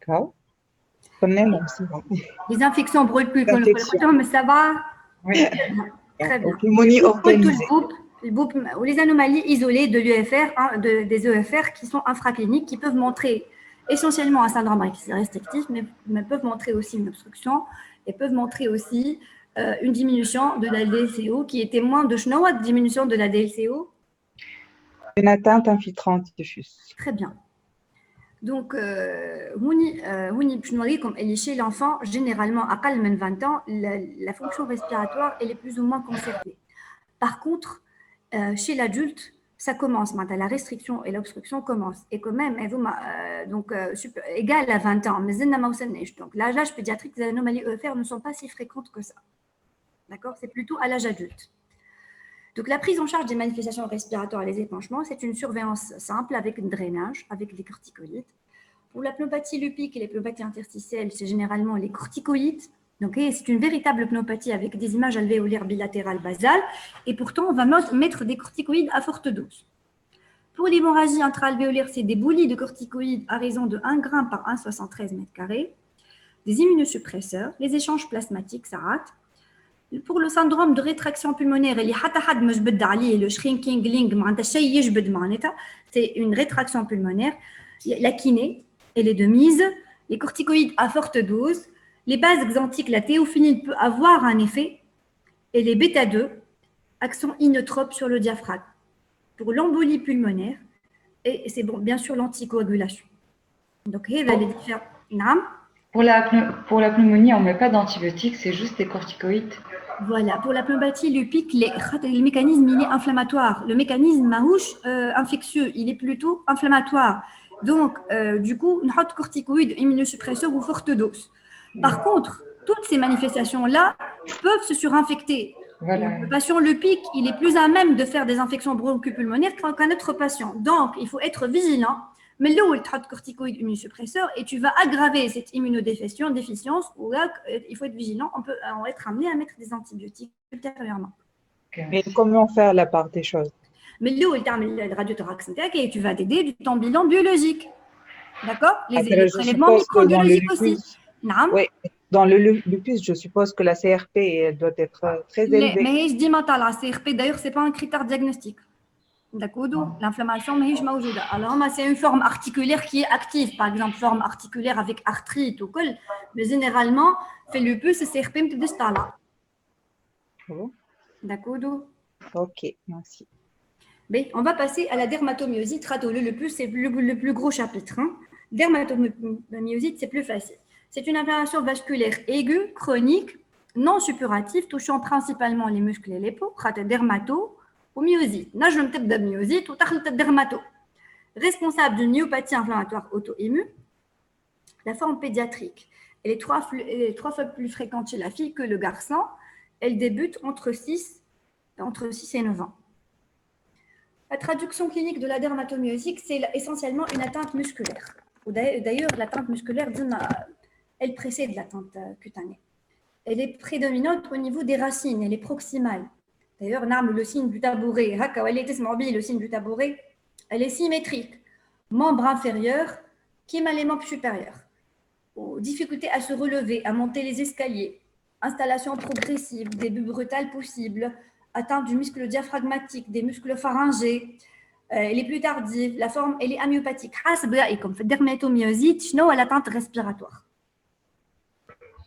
D'accord. Connais-moi aussi. les infections bronchiques, mais ça va. Oui. Très bien. Pneumonie organisée. Ou les anomalies isolées de l'UFR, des EFR qui sont infracliniques, qui peuvent montrer essentiellement un syndrome restrictif, mais peuvent montrer aussi une obstruction et peuvent montrer aussi une diminution de la DLCO qui est témoin de diminution de la DLCO. Une atteinte infiltrante diffuse. Très bien. Donc, comme elle est chez l'enfant, généralement à 20 ans, la fonction respiratoire elle est plus ou moins conservée. Par contre, chez l'adulte, ça commence maintenant, la restriction et l'obstruction commencent. Et quand même, égal à 20 ans, mais donc l'âge pédiatrique des anomalies EFR ne sont pas si fréquentes que ça. D'accord? C'est plutôt à l'âge adulte. Donc, la prise en charge des manifestations respiratoires et les épanchements, c'est une surveillance simple avec un drainage, avec les corticoïdes. Pour la pneumopathie lupique et les pneumopathies interstitielles, c'est généralement les corticoïdes. Donc, c'est une véritable pneumopathie avec des images alvéolaires bilatérales basales. Et pourtant, on va mettre des corticoïdes à forte dose. Pour l'hémorragie intra-alvéolaire, c'est des boulies de corticoïdes à raison de 1 g par 1,73 m², des immunosuppresseurs, les échanges plasmatiques, ça rate. Pour le syndrome de rétraction pulmonaire, le shrinking link, c'est une rétraction pulmonaire. La kiné, elle est de mise. Les corticoïdes à forte dose. Les bases xanthiques, la théophylline peut avoir un effet. Et les bêta-2, action inotrope sur le diaphragme. Pour l'embolie pulmonaire, et c'est bon, bien sûr l'anticoagulation. Donc, il y a les différents. Pour la pneumonie, on ne met pas d'antibiotiques, c'est juste des corticoïdes. Voilà, pour la pneumopathie lupique, le mécanisme il est inflammatoire. Le mécanisme infectieux, il est plutôt inflammatoire. Donc, du coup, on a corticoïdes, immunosuppresseurs ou forte dose. Par contre, toutes ces manifestations-là peuvent se surinfecter. Voilà. Le patient lupique, il est plus à même de faire des infections bronchopulmonaires qu'un autre patient. Donc, il faut être vigilant. Mais là où il traite corticoïdes immunosuppresseurs et tu vas aggraver cette immunodéficience, où là, il faut être vigilant, on peut être amené à mettre des antibiotiques ultérieurement. Mais comment faire la part des choses? Mais là où il termine le radiothorax et tu vas t'aider du ton bilan biologique. D'accord? Les prélèvements microbiologiques aussi. Oui, dans le lupus, je suppose que la CRP elle doit être très élevée. Mais je dis maintenant, la CRP, d'ailleurs, ce n'est pas un critère diagnostique. D'accord, l'inflammation, alors c'est une forme articulaire qui est active, par exemple, forme articulaire avec arthrite ou col, mais généralement, fait le lupus, c'est CRP, de là. D'accord. Ok, merci. Mais on va passer à la dermatomyosite. Le lupus, c'est le plus gros chapitre. Dermatomyosite, c'est plus facile. C'est une inflammation vasculaire aiguë, chronique, non suppurative, touchant principalement les muscles et les peaux, myosite. Najm tibda myosite ou takhlet dermato. Responsable d'une myopathie inflammatoire auto-immune. La forme pédiatrique, elle est 3 fois plus fréquente chez la fille que le garçon. Elle débute entre 6 et 9 ans. La traduction clinique de la dermatomyosite, c'est essentiellement une atteinte musculaire. D'ailleurs, l'atteinte musculaire, elle précède l'atteinte cutanée. Elle est prédominante au niveau des racines, elle est proximale. D'ailleurs, le signe du tabouret, le signe du tabouret, elle est symétrique. Membre inférieur, qui est les membres supérieurs. Difficulté à se relever, à monter les escaliers. Installation progressive, début brutal possible. atteinte du muscle diaphragmatique, des muscles pharyngés, les plus tardives, la forme elle est amyopathique. حسب رأيكم في الدرماتوميوزيت شنو هو l'atteinte respiratoire?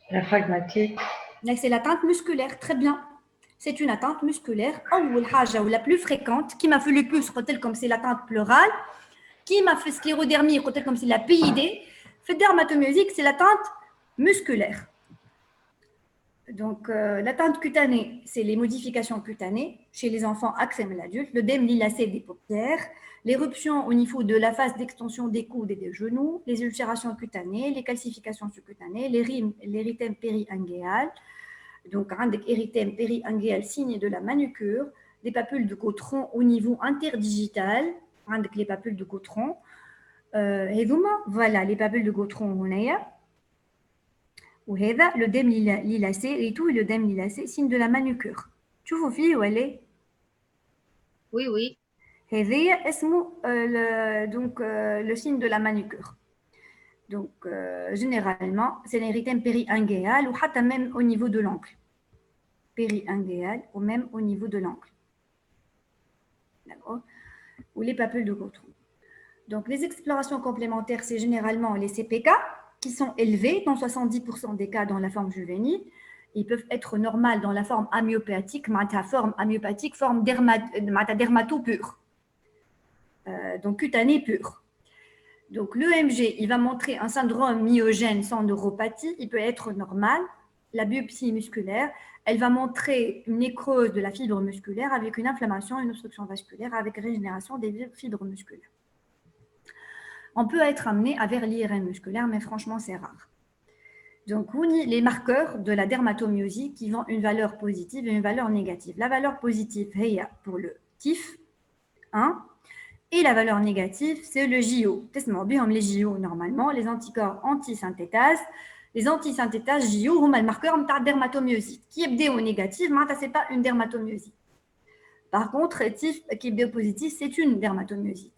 La pragmatique. Là, c'est l'atteinte musculaire, très bien. C'est une atteinte musculaire. أول حاجة ou la plus fréquente qui m'a fait le plus, comme c'est l'atteinte pleurale, qui m'a fait sclérodermie, comme c'est la PID. في الدرماتوميوزيك, c'est l'atteinte musculaire. Donc, l'atteinte cutanée, c'est les modifications cutanées chez les enfants, axème l'adulte, le l'œdème lilacé des paupières, l'éruption au niveau de la face d'extension des coudes et des genoux, les ulcérations cutanées, les calcifications subcutanées, l'érythème périinguéal, donc un érythème périinguéal signe de la manucure, des papules de Cotron au niveau interdigital, les papules de Cotron, voilà les papules de Cotron. وهذا le dème lilacé et tout le dème lilacé signe de la manucure. تشوفوا فيه ولا Oui, oui. هذا اسمه donc le signe de la manucure. Donc généralement c'est l'érythème périinguéal ou حتى même au niveau de l'ongle. Périinguéal ou même au niveau de l'ongle. D'accord? Ou les papules de Cotron. Donc les explorations complémentaires c'est généralement les CPK qui sont élevés dans 70% des cas dans la forme juvénile. Ils peuvent être normales dans la forme amyopathique, forme dermato pure, donc cutanée pure. Donc l'EMG, il va montrer un syndrome myogène sans neuropathie, il peut être normal. La biopsie musculaire, elle va montrer une nécrose de la fibre musculaire avec une inflammation, une obstruction vasculaire avec régénération des fibres musculaires. On peut être amené vers l'IRM musculaire, mais franchement, c'est rare. Donc, les marqueurs de la dermatomyiosie qui ont une valeur positive et une valeur négative. La valeur positive, c'est pour le TIF 1, et la valeur négative, c'est le JO. Les JO, normalement, les anticorps antisynthétase. Les antisynthétases JO, c'est le marqueur de la dermatomyiosie. Qui est au négatif, ce n'est pas une dermatomyiosie. Par contre, TIF qui est positif, c'est une dermatomyosite.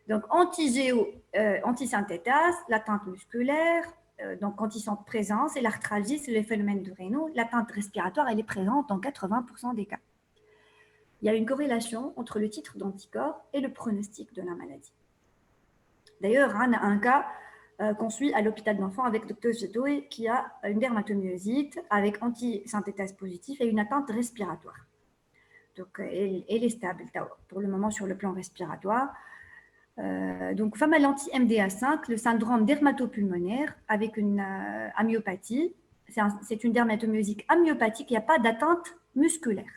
Donc, antisynthétase, l'atteinte musculaire, donc quand ils sont présents, c'est l'arthralgie, c'est le phénomène de Raynaud. L'atteinte respiratoire, elle est présente dans 80% des cas. Il y a une corrélation entre le titre d'anticorps et le pronostic de la maladie. D'ailleurs, on a un cas qu'on suit à l'hôpital d'enfants avec Dr Zetoé qui a une dermatomyosite avec antisynthétase positive et une atteinte respiratoire. Donc, elle est stable pour le moment sur le plan respiratoire. Donc, femme à l'anti-MDA5, le syndrome dermatopulmonaire avec une amyopathie. C'est une dermatomyosique amyopathique, il n'y a pas d'atteinte musculaire.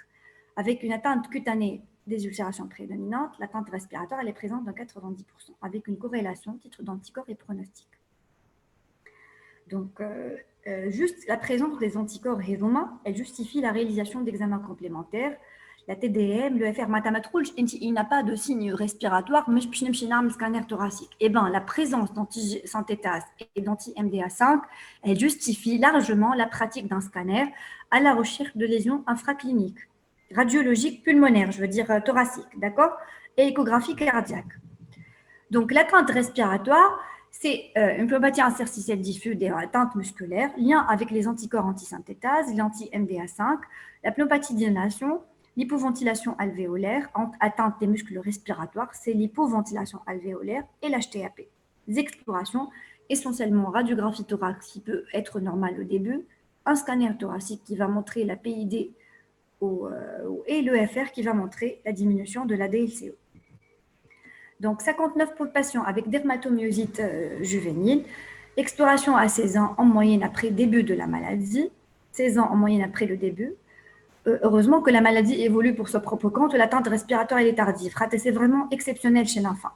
Avec une atteinte cutanée des ulcérations prédominantes, l'atteinte respiratoire elle est présente dans 90%, avec une corrélation titre d'anticorps et pronostic. Donc, juste la présence des anticorps héromains, elle justifie la réalisation d'examens complémentaires. La TDM, le FR matamatroul, il n'a pas de signe respiratoire, mais je peux un scanner thoracique. Eh bien, la présence d'antisynthétase et d'anti-MDA5, elle justifie largement la pratique d'un scanner à la recherche de lésions infracliniques, radiologiques pulmonaires, je veux dire thoraciques, d'accord, et échographie cardiaque. Donc, l'atteinte respiratoire, c'est une pneumopathie interstitielle diffuse des atteintes musculaires, lien avec les anticorps antisynthétase, l'anti-MDA5, la pneumopathie d'inhalation, l'hypoventilation alvéolaire, atteinte des muscles respiratoires, c'est l'hypoventilation alvéolaire et l'HTAP. Les explorations, essentiellement radiographie thoracique qui peut être normale au début, un scanner thoracique qui va montrer la PID et le FR qui va montrer la diminution de la DLCO. Donc, 59 patients avec dermatomyosite juvénile, exploration à 16 ans en moyenne après début de la maladie, 16 ans en moyenne après le début. Heureusement que la maladie évolue pour son propre compte, l'atteinte respiratoire elle est tardive. C'est vraiment exceptionnel chez l'enfant.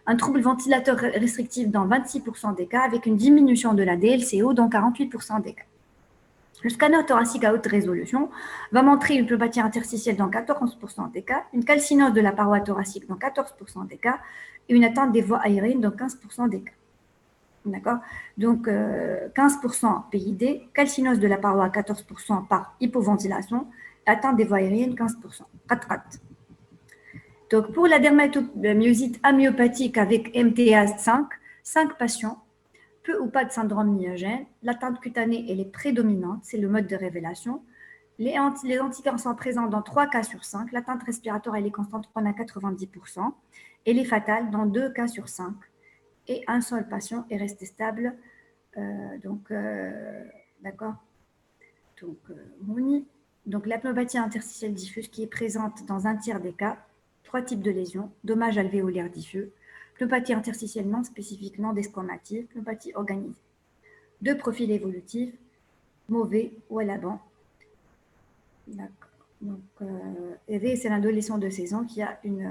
Un trouble ventilateur restrictif dans 26% des cas avec une diminution de la DLCO dans 48% des cas. Le scanner thoracique à haute résolution va montrer une pneumopathie interstitielle dans 14% des cas, une calcinose de la paroi thoracique dans 14% des cas et une atteinte des voies aériennes dans 15% des cas. D'accord? Donc, 15% PID, calcinose de la paroi 14% par hypoventilation, atteinte des voies aériennes 15%. Donc, pour la dermatomyosite amyopathique avec MTA5, 5 patients, peu ou pas de syndrome myogène, l'atteinte cutanée elle est prédominante, c'est le mode de révélation. Les anticorps sont présents dans 3 cas sur 5. L'atteinte respiratoire, elle est constante à 90%. Elle est fatale dans 2 cas sur 5. Et un seul patient est resté stable. D'accord. Donc, la pneumopathie interstitielle diffuse qui est présente dans un tiers des cas. 3 types de lésions. Dommage alvéolaire diffus. Pneumopathie interstitielle non spécifique, non desquamative. Pneumopathie organisée. 2 profils évolutifs, mauvais ou à l'avant. D'accord. Donc, c'est un adolescent de 16 ans qui a une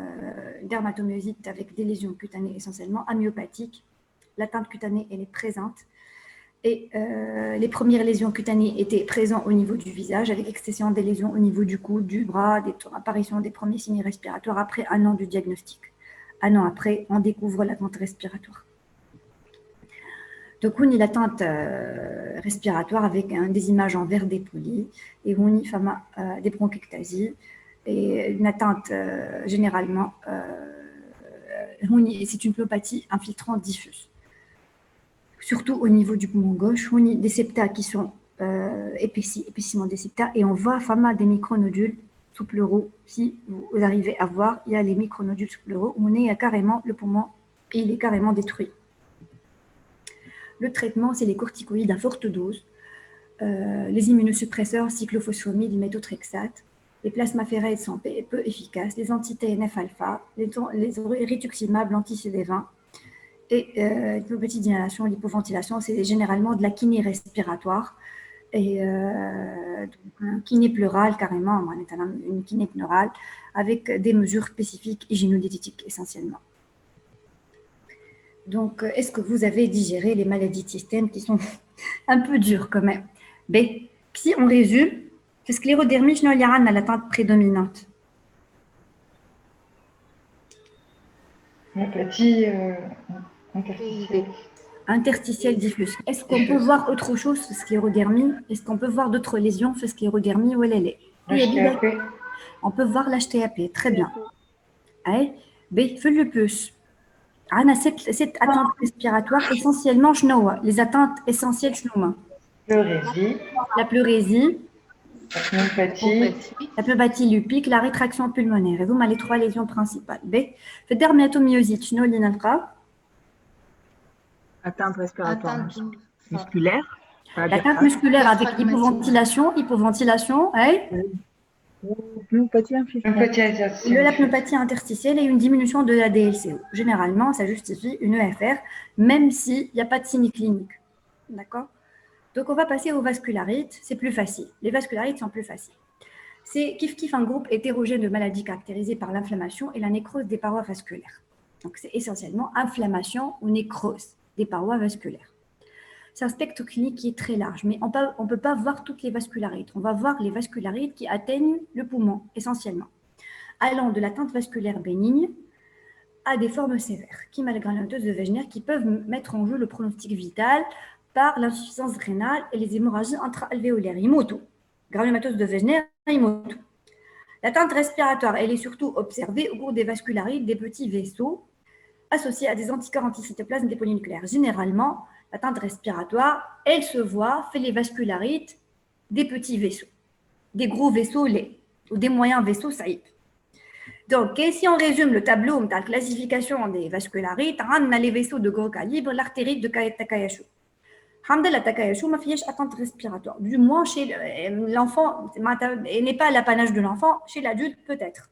dermatomyosite avec des lésions cutanées essentiellement amyopathiques. L'atteinte cutanée, elle est présente. Et les premières lésions cutanées étaient présentes au niveau du visage, avec extension des lésions au niveau du cou, du bras, apparition des premiers signes respiratoires après 1 an du diagnostic. 1 an après, on découvre l'attente respiratoire. Donc, on a l'attente respiratoire avec des images en verre dépoli et on y a des bronchectasies et une attente généralement, c'est une pneumopathie infiltrante diffuse. Surtout au niveau du poumon gauche, on a des septa qui sont épaississement des septa et on voit des micronodules sous-pleuraux. Si vous arrivez à voir, il y a les micronodules sous-pleuraux où on est carrément le poumon et il est carrément détruit. Le traitement, c'est les corticoïdes à forte dose, les immunosuppresseurs, cyclophosphamide, méthotrexate, les plasmaphérates sont peu efficaces, les anti-TNF-alpha, les rituximab, l'anti-CD20 et l'hypopathie d'inhalation, l'hypoventilation, c'est généralement de la kiné respiratoire et une kiné pleurale carrément, une kiné pleurale avec des mesures spécifiques hygiénodiététiques essentiellement. Donc, est-ce que vous avez digéré les maladies de système qui sont un peu dures quand même? B. Si on résume, la sclérodermie, je n'ai pas l'atteinte prédominante. Pneumopathie interstitielle. Interstitielle diffuse. Est-ce qu'on peut voir autre chose sur sclérodermie? Est-ce qu'on peut voir d'autres lésions sur sclérodermie ou elle est? HTAP. On peut voir l'HTAP, très bien. A. B. Feu lupus. Cette attente respiratoire, essentiellement, les attentes essentielles, Pleurésie. la pleurésie, La pneumopathie lupique, la rétraction pulmonaire. Et vous, les 3 lésions principales. B. Dermatomyosite, Atteinte respiratoire musculaire. l'atteinte musculaire avec hypoventilation, Pneumopathie infiltrante. la pneumopathie interstitielle et une diminution de la DLCO. Généralement, ça justifie une EFR, même s'il n'y a pas de signe clinique. D'accord? Donc, on va passer aux vascularites. C'est plus facile. Les vascularites sont plus faciles. C'est kiff un groupe hétérogène de maladies caractérisées par l'inflammation et la nécrose des parois vasculaires. Donc, c'est essentiellement inflammation ou nécrose des parois vasculaires. C'est un spectre clinique qui est très large, mais on ne peut pas voir toutes les vascularites. On va voir les vascularites qui atteignent le poumon, essentiellement, allant de l'atteinte vasculaire bénigne à des formes sévères, qui granulomateuses de Wegener, qui peuvent mettre en jeu le pronostic vital par l'insuffisance rénale et les hémorragies intra-alvéolaires. Imoto. Granulomatose de Wegener, imoto. L'atteinte respiratoire, elle est surtout observée au cours des vascularites, des petits vaisseaux associés à des anticorps anticytoplasmes des polynucléaires. Généralement, l'atteinte respiratoire, elle se voit, fait les vascularites des petits vaisseaux, des gros vaisseaux laids ou des moyens vaisseaux saïd. Donc, si on résume le tableau de la classification des vascularites, on a les vaisseaux de gros calibre, l'artérite de Takayashu. Alhamdulillah, Takayashu, ma fille, attente respiratoire. Du moins, chez l'enfant, elle n'est pas à l'apanage de l'enfant, chez l'adulte, peut-être.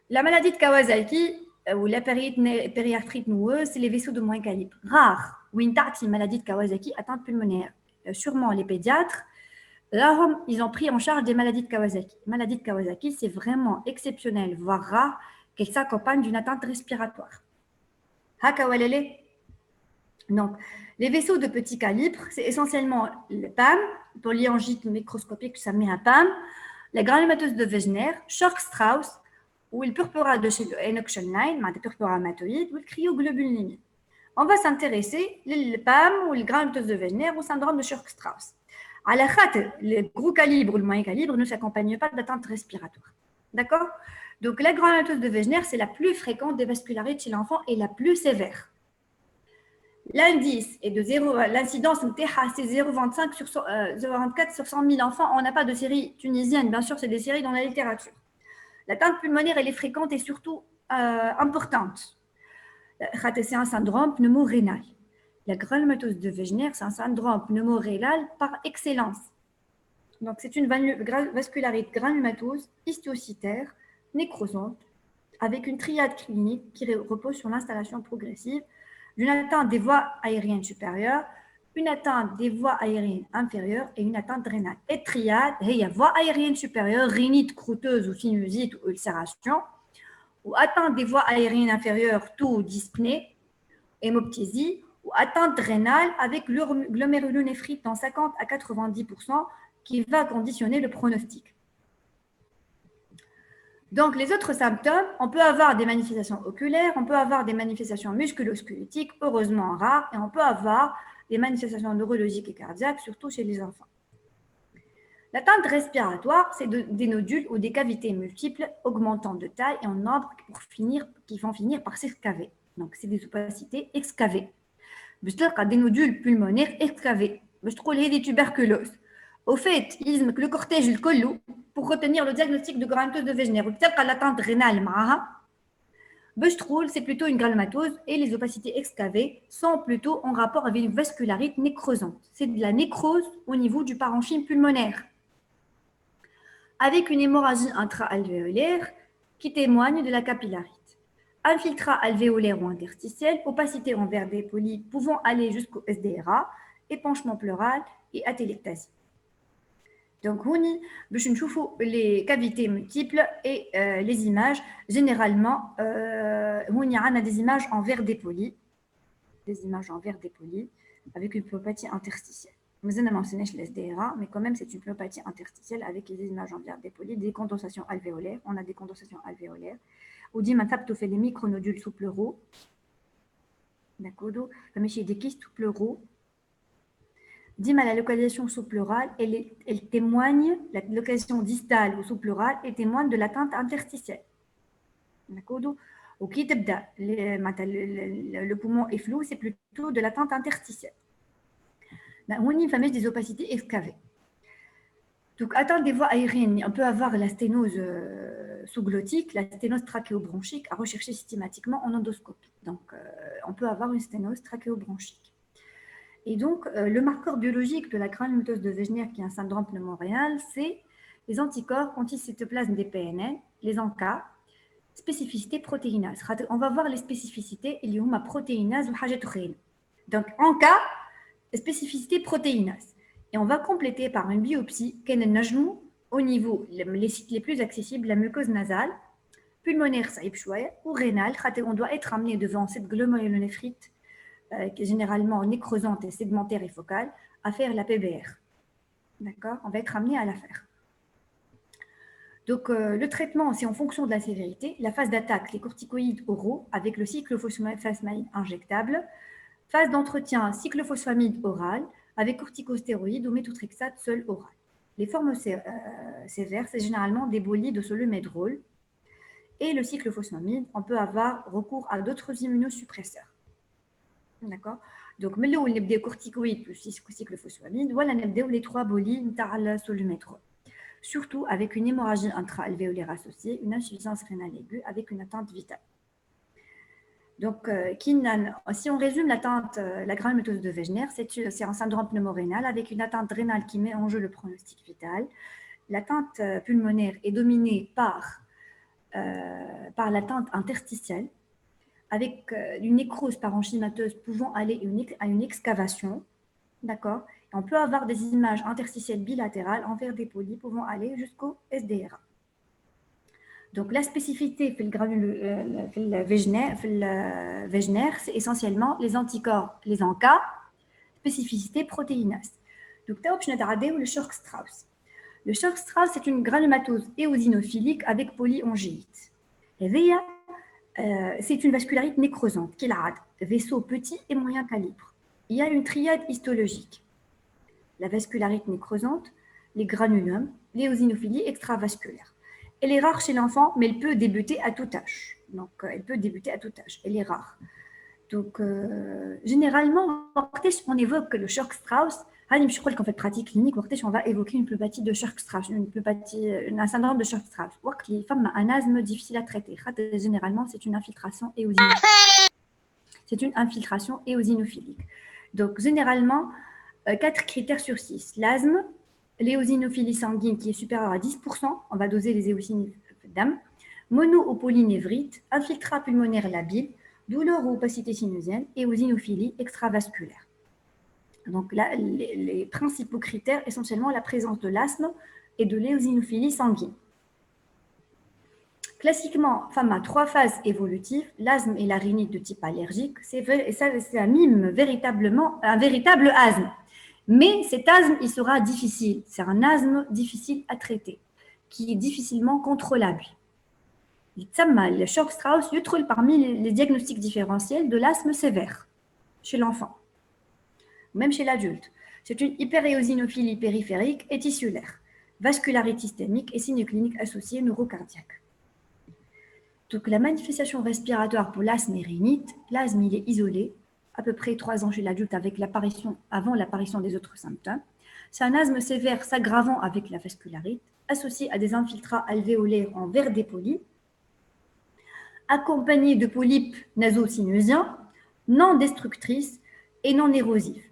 La maladie de Kawasaki, ou la périarthrite noueuse, c'est les vaisseaux de moyen calibre. Rare, ou une maladie de Kawasaki, atteinte pulmonaire. Sûrement, les pédiatres, là, ils ont pris en charge des maladies de Kawasaki. La maladie de Kawasaki, c'est vraiment exceptionnel, voire rare, qu'elle s'accompagne d'une atteinte respiratoire. Hakawalele. Donc, les vaisseaux de petit calibre, c'est essentiellement le PAM, polyangite microscopique, ça met un PAM, la granulomatose de Wegener, Church-Strauss, ou le purpura de chez Enoch-Schellnine, des purpura hématoïdes, ou le cryoglobulinémie. On va s'intéresser au PAM ou le granulomatose de Wegener ou syndrome de Church-Strauss. À la khat, le gros calibre ou le moyen calibre ne s'accompagne pas d'atteinte respiratoire. D'accord? Donc, la granulomatose de Wegener, c'est la plus fréquente des vascularites chez l'enfant et la plus sévère. L'indice est de 0, l'incidence c'est 0,25 sur 0,24 sur 100 000 enfants. On n'a pas de série tunisienne, bien sûr, c'est des séries dans la littérature. L'atteinte pulmonaire, elle est fréquente et surtout importante. C'est un syndrome pneumorénal. La granulomatose de Wegener, c'est un syndrome pneumorénal par excellence. Donc, c'est une vascularite granulomatose histiocytaire nécrosante avec une triade clinique qui repose sur l'installation progressive d'une atteinte des voies aériennes supérieures, une atteinte des voies aériennes inférieures et une atteinte rénale. Et triade, il y a voie aérienne supérieure, rhinite croûteuse ou sinusite ou ulcération, ou atteinte des voies aériennes inférieures, tout dyspnée, hémoptysie, ou atteinte rénale avec glomérulonéphrite dans 50 à 90% qui va conditionner le pronostic. Donc, les autres symptômes, on peut avoir des manifestations oculaires, on peut avoir des manifestations musculo-squelettiques, heureusement rares, et on peut avoir des manifestations neurologiques et cardiaques, surtout chez les enfants. L'atteinte respiratoire, c'est des nodules ou des cavités multiples augmentant de taille et en nombre qui vont finir par s'excaver. Donc, c'est des opacités excavées. Des nodules pulmonaires excavés. Des tuberculoses. Au fait, le cortège le collo pour retenir le diagnostic de granulomatose de Wegener. L'atteinte rénale, c'est plutôt une granulomatose et les opacités excavées sont plutôt en rapport avec une vascularite nécrosante. C'est de la nécrose au niveau du parenchyme pulmonaire, avec une hémorragie intra-alvéolaire qui témoigne de la capillarite. Infiltrat alvéolaire ou interstitiel, opacité en verre dépoli pouvant aller jusqu'au SDRA, épanchement pleural et atélectasie. Donc, on a les cavités multiples et les images. Généralement, on a des images en verre dépoli, avec une pyopathie interstitielle. Nous avons mentionné le SDRA, mais quand même, c'est une pyopathie interstitielle avec les images en verre dépoli, des condensations alvéolaires. On a des condensations alvéolaires. On dit que fait les micronodules sous-pleuraux. D'accord, comme chez des kystes sous-pleuraux. Dima, la localisation sous-pleurale, elle témoigne, la localisation distale ou sous-pleurale, elle témoigne de l'atteinte interstitielle. D'accord. Au qui le poumon est flou, c'est plutôt de l'atteinte interstitielle. On y a des opacités excavées. Donc, atteinte des voies aériennes, on peut avoir la sténose sous-glottique, la sténose trachéobronchique à rechercher systématiquement en endoscopie. Donc, on peut avoir une sténose trachéobronchique. Et donc, le marqueur biologique de la granulomatose de Wegener, qui est un syndrome pneumorénal, c'est les anticorps anticytoplasme des PNN, les ANCA, spécificité protéinase. On va voir les spécificités, il y a ma protéinase ou hajet. Donc, ANCA, spécificité protéinase. Et on va compléter par une biopsie, au niveau, les sites les plus accessibles, la muqueuse nasale, pulmonaire, ou rénale. On doit être amené devant cette glomérulonéphrite qui est généralement nécrosante et segmentaire et focale, à faire la PBR. D'accord. On va être amené à la faire. Donc, le traitement, c'est en fonction de la sévérité. La phase d'attaque, les corticoïdes oraux avec le cyclophosphamide injectable. Phase d'entretien, cyclophosphamide oral avec corticostéroïdes ou méthotrexate seul oral. Les formes sévères, c'est généralement des bolies de solumédrol. Et le cyclophosphamide, on peut avoir recours à d'autres immunosuppresseurs. D'accord. Donc, mais là où on a des corticoïdes plus cyclophosphamide, voilà, on a les 3 bolies de solumédrol. Surtout avec une hémorragie intra-alvéolaire associée, une insuffisance rénale aiguë avec une atteinte vitale. Donc, si on résume l'atteinte, la granulomatose de Wegener, c'est un syndrome pneumorénal avec une atteinte rénale qui met en jeu le pronostic vital. L'atteinte pulmonaire est dominée par l'atteinte interstitielle, avec une nécrose parenchymateuse pouvant aller à une excavation. D'accord. On peut avoir des images interstitielles bilatérales en verre dépoli pouvant aller jusqu'au SDRA. Donc, la spécificité le Wegener, c'est essentiellement les anticorps, les ANCA, spécificité protéinase. Donc, tu as le Churg-Strauss. Le Churg-Strauss, c'est une granulomatose éosinophilique avec polyangéite. C'est une vascularite nécrosante qui a vaisseau petit et moyen calibre. Il y a une triade histologique. La vascularite nécrosante, les granulomes, l'éosinophilie extravasculaire. Elle est rare chez l'enfant, mais elle peut débuter à tout âge. Donc, elle peut débuter à tout âge. Elle est rare. Donc, généralement, on évoque le Church-Strauss. Je crois qu'en fait, pratique clinique, on va évoquer une pneumopathie de Church-Strauss, un syndrome de Church-Strauss. Les femmes ont un asthme difficile à traiter. Généralement, c'est une infiltration éosinophilique. Donc, généralement, 4 critères sur 6. L'asthme, l'éosinophilie sanguine qui est supérieure à 10%, on va doser les éosinophilies d'âme, mono ou polynévrite, infiltrat pulmonaire labile, douleur ou opacité sinusienne, éosinophilie extravasculaire. Donc là, les principaux critères, essentiellement la présence de l'asthme et de l'éosinophilie sanguine. Classiquement, femme a 3 phases évolutives, l'asthme et la rhinite de type allergique. Ça mime véritablement un véritable asthme. Mais cet asthme, il sera difficile. C'est un asthme difficile à traiter, qui est difficilement contrôlable. Le Church-Strauss trouve parmi les diagnostics différentiels de l'asthme sévère chez l'enfant, même chez l'adulte. C'est une hyperéosinophilie périphérique et tissulaire, vascularité systémique et signes cliniques associés neurocardiaques. Donc, la manifestation respiratoire pour l'asthme et rhinite, l'asthme, il est isolé, à peu près 3 ans chez l'adulte avant l'apparition des autres symptômes. C'est un asthme sévère s'aggravant avec la vascularite, associé à des infiltrats alvéolaires en verre dépoli, accompagné de polypes naso-sinusiens, non destructrices et non érosives,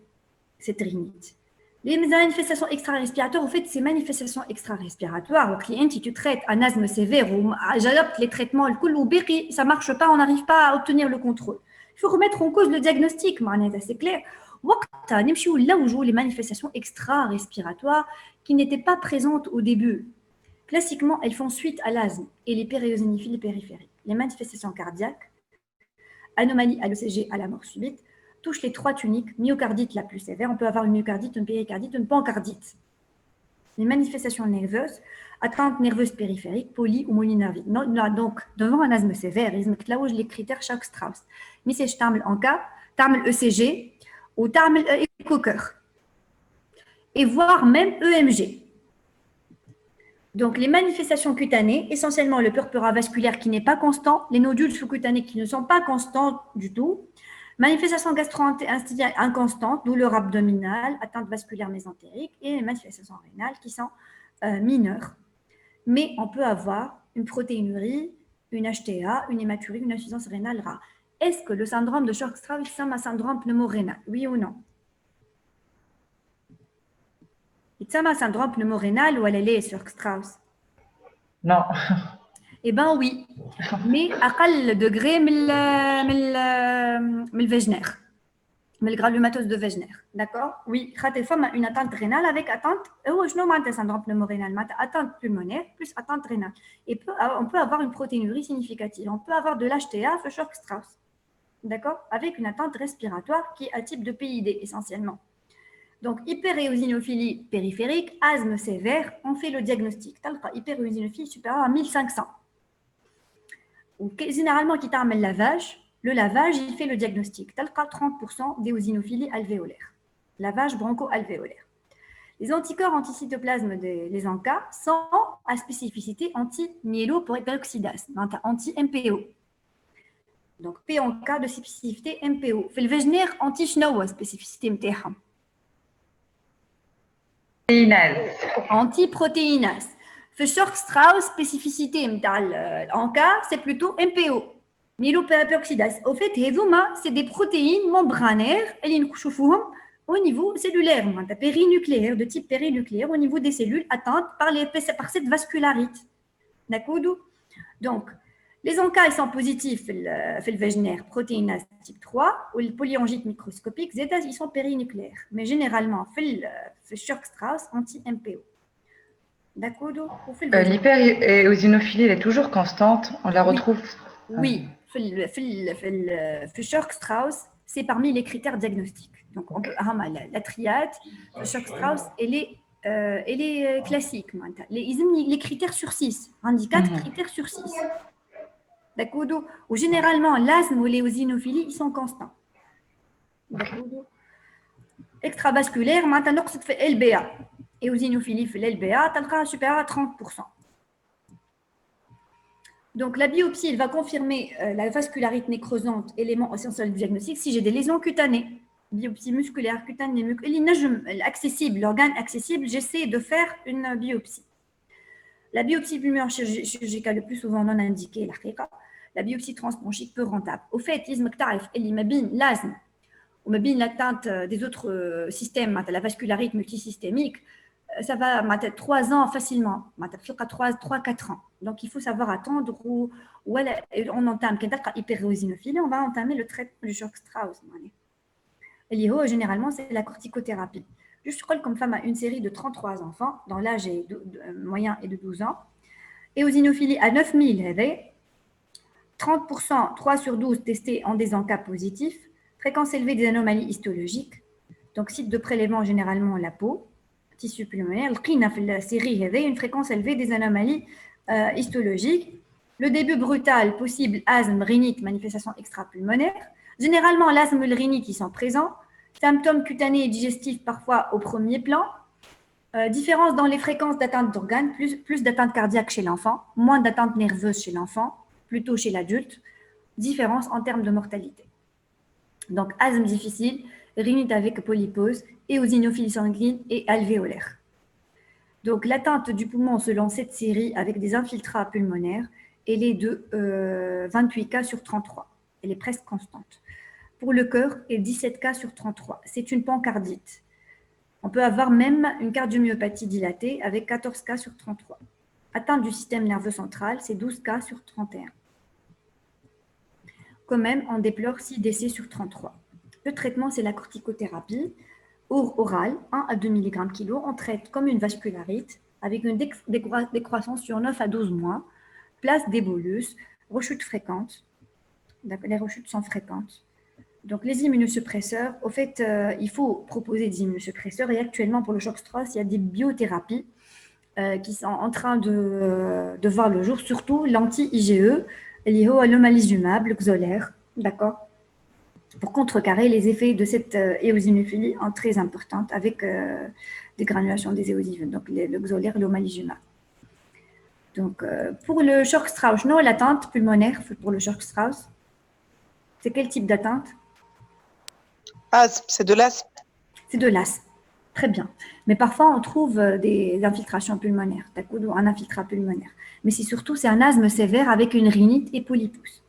cette rhinite. Les manifestations extra-respiratoires, en fait, ces manifestations extra-respiratoires, le client, si tu traites un asthme sévère ou j'adopte les traitements, ça ne marche pas, on n'arrive pas à obtenir le contrôle. Il faut remettre en cause le diagnostic, c'est clair. Là où jouent les manifestations extra-respiratoires qui n'étaient pas présentes au début. Classiquement, elles font suite à l'asthme et les péréosinophiles périphériques. Les manifestations cardiaques, anomalies à l'ECG à la mort subite, touchent les 3 tuniques, myocardite la plus sévère, on peut avoir une myocardite, une péricardite, une pancardite. Les manifestations nerveuses, atteinte nerveuse périphérique, poly ou mononervite. Donc, devant un asthme sévère, là où les critères Church-Strauss. Mais c'est je en cas, t'amènes ECG ou t'amènes écho-cœur. Et voire même EMG. Donc, les manifestations cutanées, essentiellement le purpura vasculaire qui n'est pas constant, les nodules sous-cutanés qui ne sont pas constants du tout, manifestations gastro-intestinales inconstantes, douleur abdominale, atteinte vasculaire mésentérique et les manifestations rénales qui sont mineures. Mais on peut avoir une protéinurie, une HTA, une hématurie, une insuffisance rénale rare. Est-ce que le syndrome de Church-Strauss ressemble à un syndrome pneumorénal? Oui ou non? Il ressemble à un syndrome pneumorénal ou à l'élé Church-Strauss? Non. Eh bien oui, mais à quel degré le Wegener, le granulomatose de Wegener, d'accord? Oui, il faut une atteinte rénale avec atteinte, je ne syndrome pneumorénal, atteinte pulmonaire plus atteinte rénale. Et on peut avoir une protéinurie significative, on peut avoir de l'HTA, de Church-Strauss, d'accord? Avec une atteinte respiratoire qui est à type de PID essentiellement. Donc, hyperéosinophilie périphérique, asthme sévère, on fait le diagnostic. Hyperéosinophilie supérieure à 1500. Généralement, qui t'amène le lavage, il fait le diagnostic. Tu as 30% d'éosinophilie alvéolaire. Lavage broncho-alvéolaire. Les anticorps anticytoplasme les ANCA sont à spécificité anti-myéloperoxydase, anti-MPO. Donc, P en cas de spécificité MPO. Fait le Wegener anti-Schnow, spécificité MTH. Anti-protéinase. Fait Church-Strauss, spécificité en cas, c'est plutôt MPO, myéloperoxydase. Au fait, c'est des protéines membranaires, au niveau cellulaire, périnucléaire, de type périnucléaire, au niveau des cellules atteintes par cette vascularite. D'accord? Donc, les ANCA, ils sont positifs, fait le Wegener, protéinase type 3, ou le polyangite microscopique, ils sont périnucléaires. Mais généralement, fait Church-Strauss, anti-MPO. D'accord? L'hyperéosinophilie, elle est toujours constante. On la retrouve. Oui, fait Church-Strauss, c'est parmi les critères diagnostiques. Donc, la triade, Church-Strauss, elle est classique. Les critères sur 6, handicap, critères sur 6. D'accord? Ou généralement, l'asthme ou l'éosinophilie, ils sont constants. D'accord? Extravasculaire, maintenant, c'est fait LBA. Éosinophilie fait l'LBA, tu as supérieur à 30%. Donc, la biopsie, elle va confirmer la vascularité nécrosante, élément essentiel du diagnostic, si j'ai des lésions cutanées. Biopsie musculaire, cutanée, accessible, l'organe accessible, j'essaie de faire une biopsie. La biopsie pulmonaire chirurgicale le plus souvent non indiquée, la biopsie transbronchique peu rentable. Au fait, l'isme ktarif, elle m'a bien l'asthme, ou m'a bien l'atteinte des autres systèmes, la vascularité multisystémique, ça va mettre 3 ans facilement, 3-4 ans. Donc, il faut savoir attendre où on entame, quand on a hyperéosinophilie, on va entamer le traitement du choc Strauss. Et généralement, c'est la corticothérapie. Je crois comme femme a une série de 33 enfants, dans l'âge moyen est de 12 ans. Éosinophilie à 9000, 30%, 3 sur 12 testés en des cas positifs, fréquence élevée des anomalies histologiques, donc site de prélèvement généralement la peau, tissu pulmonaire, la série une fréquence élevée des anomalies histologiques, le début brutal possible, asthme, rhinite, manifestation extra-pulmonaire. Généralement, l'asthme et le rhinite, ils sont présents. Symptômes cutanés et digestifs parfois au premier plan. Différence dans les fréquences d'atteinte d'organes, plus d'atteinte cardiaque chez l'enfant, moins d'atteinte nerveuse chez l'enfant, plutôt chez l'adulte. Différence en termes de mortalité. Donc, asthme difficile, rhinite avec polypose, éosinophilie sanguine et alvéolaire. Donc, l'atteinte du poumon selon cette série avec des infiltrats pulmonaires, elle est de 28 cas sur 33. Elle est presque constante. Pour le cœur, elle est 17 cas sur 33. C'est une pancardite. On peut avoir même une cardiomyopathie dilatée avec 14 cas sur 33. Atteinte du système nerveux central, c'est 12 cas sur 31. Quand même, on déplore 6 décès sur 33. Le traitement, c'est la corticothérapie orale, 1 à 2 mg kg. On traite comme une vascularite avec une décroissance sur 9 à 12 mois, place des bolus, rechutes fréquentes. Les rechutes sont fréquentes. Donc, les immunosuppresseurs, au fait, il faut proposer des immunosuppresseurs. Et actuellement, pour le choc Strauss, il y a des biothérapies qui sont en train de voir le jour, surtout l'anti-IgE, l'omalizumab, le Xolair, d'accord, pour contrecarrer les effets de cette éosinophilie très importante avec des granulations des éosinophils, donc le Xolair et l'omalizumab. Donc, pour le choc Strauss, non, l'atteinte pulmonaire pour le choc Strauss, c'est quel type d'atteinte? Asthme, c'est de l'asthme. C'est de l'asthme. Très bien. Mais parfois, on trouve des infiltrations pulmonaires, ou un infiltrat pulmonaire. Mais c'est un asthme sévère avec une rhinite et polypus,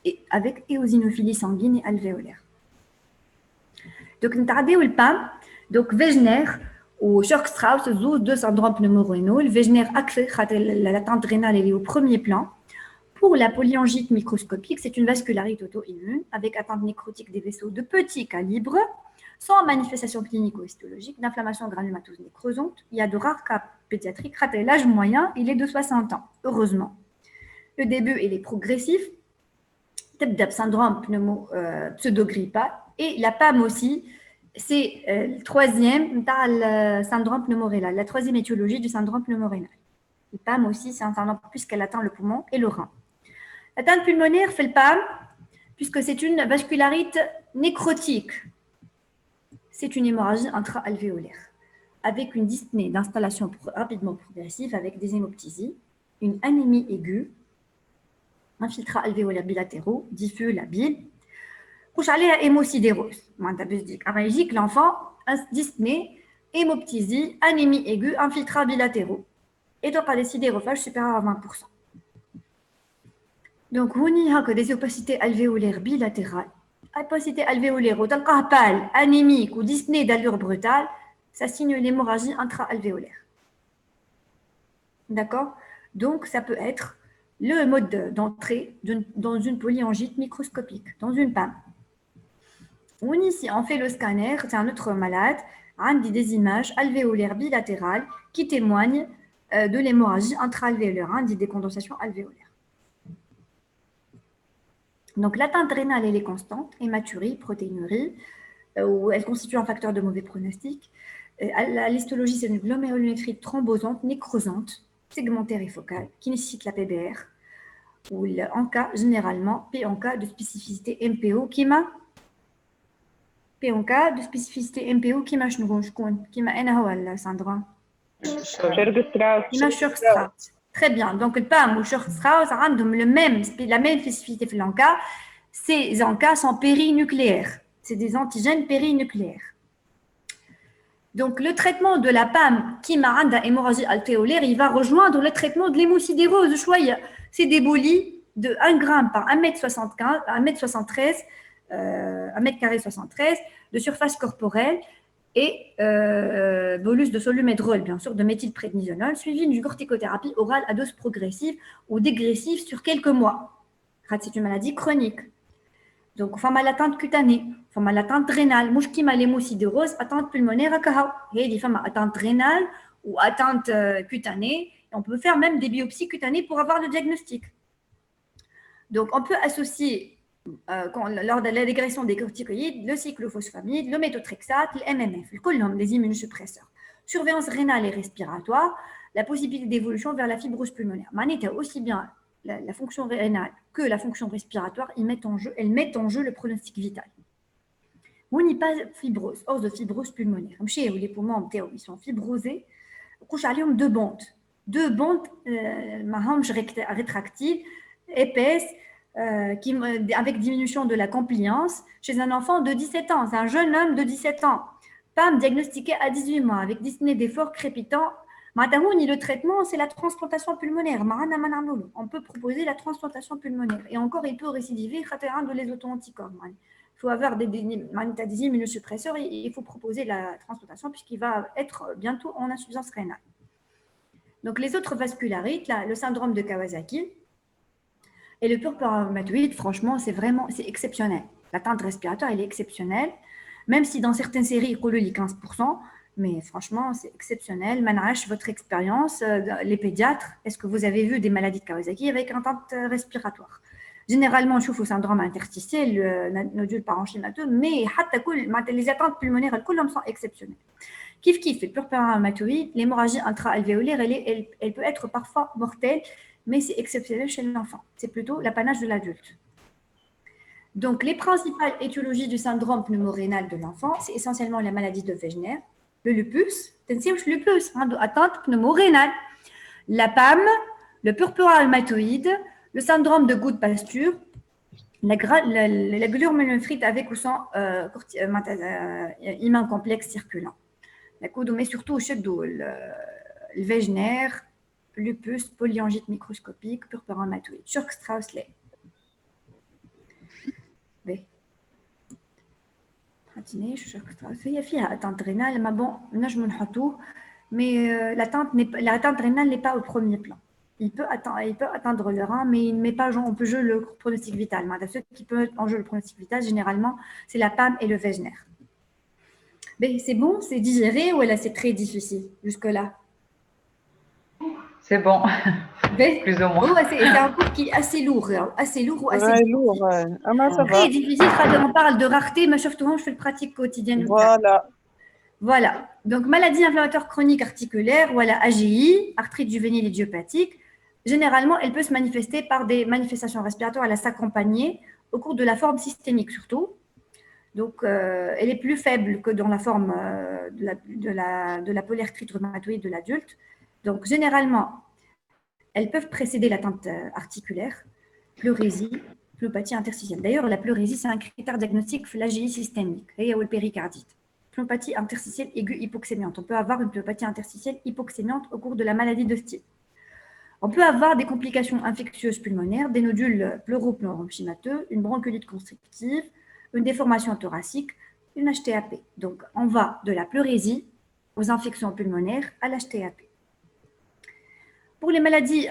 et avec éosinophilie sanguine et alvéolaire. Donc, nous avons le PAM, donc Wegener ou choc Strauss, deux syndromes pneumorénaux. Le Wegener, l'attente rénale, elle est au premier plan. Pour la polyangite microscopique, c'est une vascularite auto-immune avec atteinte nécrotique des vaisseaux de petit calibre, sans manifestation clinico-histologique, d'inflammation granulomatose nécrosante. Il y a de rares cas pédiatriques. L'âge moyen, il est de 60 ans, heureusement. Le début, il est progressif. Syndrome pseudo-grippal. Et la PAM aussi, c'est le troisième syndrome pneumorénal, la troisième étiologie du syndrome pneumorénal. Le PAM aussi, c'est un syndrome puisqu'elle atteint le poumon et le rein. L'atteinte pulmonaire fait le PAM puisque c'est une vascularite nécrotique. C'est une hémorragie intra-alvéolaire avec une dyspnée d'installation rapidement progressive avec des hémoptysies, une anémie aiguë, infiltrats alvéolaires bilatéraux, diffus, labile. Couche aller à hémosidérose. L'enfant a dyspnée, hémoptysie, anémie aiguë, infiltrats bilatéraux. Et donc, des sidérophages supérieurs à 20%. Donc, on y a que des opacités alvéolaires bilatérales. Opacité alvéolaire, autant pâle, anémique ou dyspnée d'allure brutale, ça signe l'hémorragie intra-alvéolaire. D'accord? Donc, ça peut être le mode d'entrée dans une polyangite microscopique, dans une PAM. Ici, on fait le scanner, c'est un autre malade, on dit des images alvéolaires bilatérales qui témoignent de l'hémorragie intra-alvéolaire, on dit des condensations alvéolaires. Donc, l'atteinte rénale, elle est constante, hématurie, protéinurie, où elle constitue un facteur de mauvais pronostic. L'histologie, c'est une glomérulonéphrie thrombosante, nécrosante, segmentaire et focale, qui nécessite la PBR, ou en cas, généralement, P en cas de spécificité MPO, qui m'a P en cas de spécificité MPO, qui m'a syndrome. Qui m'a choc Strauss. Très bien. Donc, le PAM ou le Strauss ont la même spécificité que l'ANCA. Ces ANCA sont périnucléaires. C'est des antigènes périnucléaires. Donc, le traitement de la PAM qui m'a une hémorragie alvéolaire, il va rejoindre le traitement de l'hémocidérose. C'est des bolis de 1 gramme par 1m75, 1m73, 1m73 de surface corporelle et bolus de solumédrol, bien sûr, de méthylprédnisolone, suivi d'une corticothérapie orale à dose progressive ou dégressive sur quelques mois. C'est une maladie chronique. Donc, femme à l'atteinte cutanée, femme à l'atteinte rénale, mouche qui m'a l'hémocidérose, atteinte pulmonaire à kahao. Et des femmes à atteinte rénale ou atteinte cutanée. Et on peut faire même des biopsies cutanées pour avoir le diagnostic. Donc, on peut associer, lors de la régression des corticoïdes, le cyclophosphamide, le méthotrexate, le MMF, le colombe, les immunosuppresseurs. Surveillance rénale et respiratoire, la possibilité d'évolution vers la fibrose pulmonaire. Manita aussi bien la fonction rénale que la fonction respiratoire, elles mettent en jeu le pronostic vital. On n'y pas fibrose, hors de fibrose pulmonaire. Les poumons ils sont fibrosés. On a deux bandes rétractiles, épaisses, avec diminution de la compliance chez un enfant de 17 ans. C'est un jeune homme de 17 ans. PAM diagnostiqué à 18 mois avec dyspnée d'effort crépitant. Le traitement, c'est la transplantation pulmonaire. On peut proposer la transplantation pulmonaire. Et encore, il peut récidiver de les auto-anticorps. Il faut avoir des immunosuppresseurs et il faut proposer la transplantation puisqu'il va être bientôt en insuffisance rénale. Donc, les autres vascularites, le syndrome de Kawasaki et le purpura rhumatoïde, franchement, c'est exceptionnel. L'atteinte respiratoire, elle est exceptionnelle. Même si dans certaines séries, il y a 15%, mais franchement, c'est exceptionnel. Manache, votre expérience, les pédiatres, est-ce que vous avez vu des maladies de Kawasaki avec une atteinte respiratoire? Généralement, on chauffe au syndrome interstitiel, nodule parenchymateux, mais les atteintes pulmonaires, elles sont exceptionnelles. Kif, le purpura rhumatoïde, l'hémorragie intra-alvéolaire, elle peut être parfois mortelle, mais c'est exceptionnel chez l'enfant. C'est plutôt l'apanage de l'adulte. Donc, les principales étiologies du syndrome pneumorénal de l'enfant, c'est essentiellement la maladie de Wegener, le lupus, atteinte pneumorénale, la PAM, le purpura rhumatoïde, le syndrome de Gould-Pasture, la glomérulonéphrite avec ou sans immun complexe circulant. Mais surtout le Wegener, lupus, polyangite microscopique, purpura rhumatoïde, Churg-Strauss-Ley. هي فيها atteinte rénale, mais bon, نجم نحطوه, mais l'atteinte rénale n'est pas au premier plan. Il peut atteindre le rein, mais il ne met pas en jeu le pronostic vital. Ceux qui peuvent en jeu le pronostic vital, généralement, c'est la PAM et le Wegener. Mais c'est bon, c'est digéré ou c'est très difficile jusque-là? C'est bon, plus ou moins. C'est un cours qui est assez lourd ou assez lourd, difficile. Très difficile, on parle de rareté, mais je fais le pratique quotidienne. Voilà. Donc, maladie inflammatoire chronique articulaire, voilà, AGI, arthrite juvénile idiopathique. Généralement, elle peut se manifester par des manifestations respiratoires, elle va s'accompagner au cours de la forme systémique surtout. Donc, elle est plus faible que dans la forme de la polyarthrite rhumatoïde de l'adulte. Donc, généralement, elles peuvent précéder l'atteinte articulaire, pleurésie, pneumopathie interstitielle. D'ailleurs, la pleurésie, c'est un critère diagnostique de l'AGI systémique, ou le péricardite. Pneumopathie interstitielle aiguë hypoxémiante. On peut avoir une pneumopathie interstitielle hypoxémiante au cours de la maladie de Steele. On peut avoir des complications infectieuses pulmonaires, des nodules pleuropneuromchymateux, une bronchiolite constrictive, une déformation thoracique, une HTAP. Donc, on va de la pleurésie aux infections pulmonaires à l'HTAP. Pour les maladies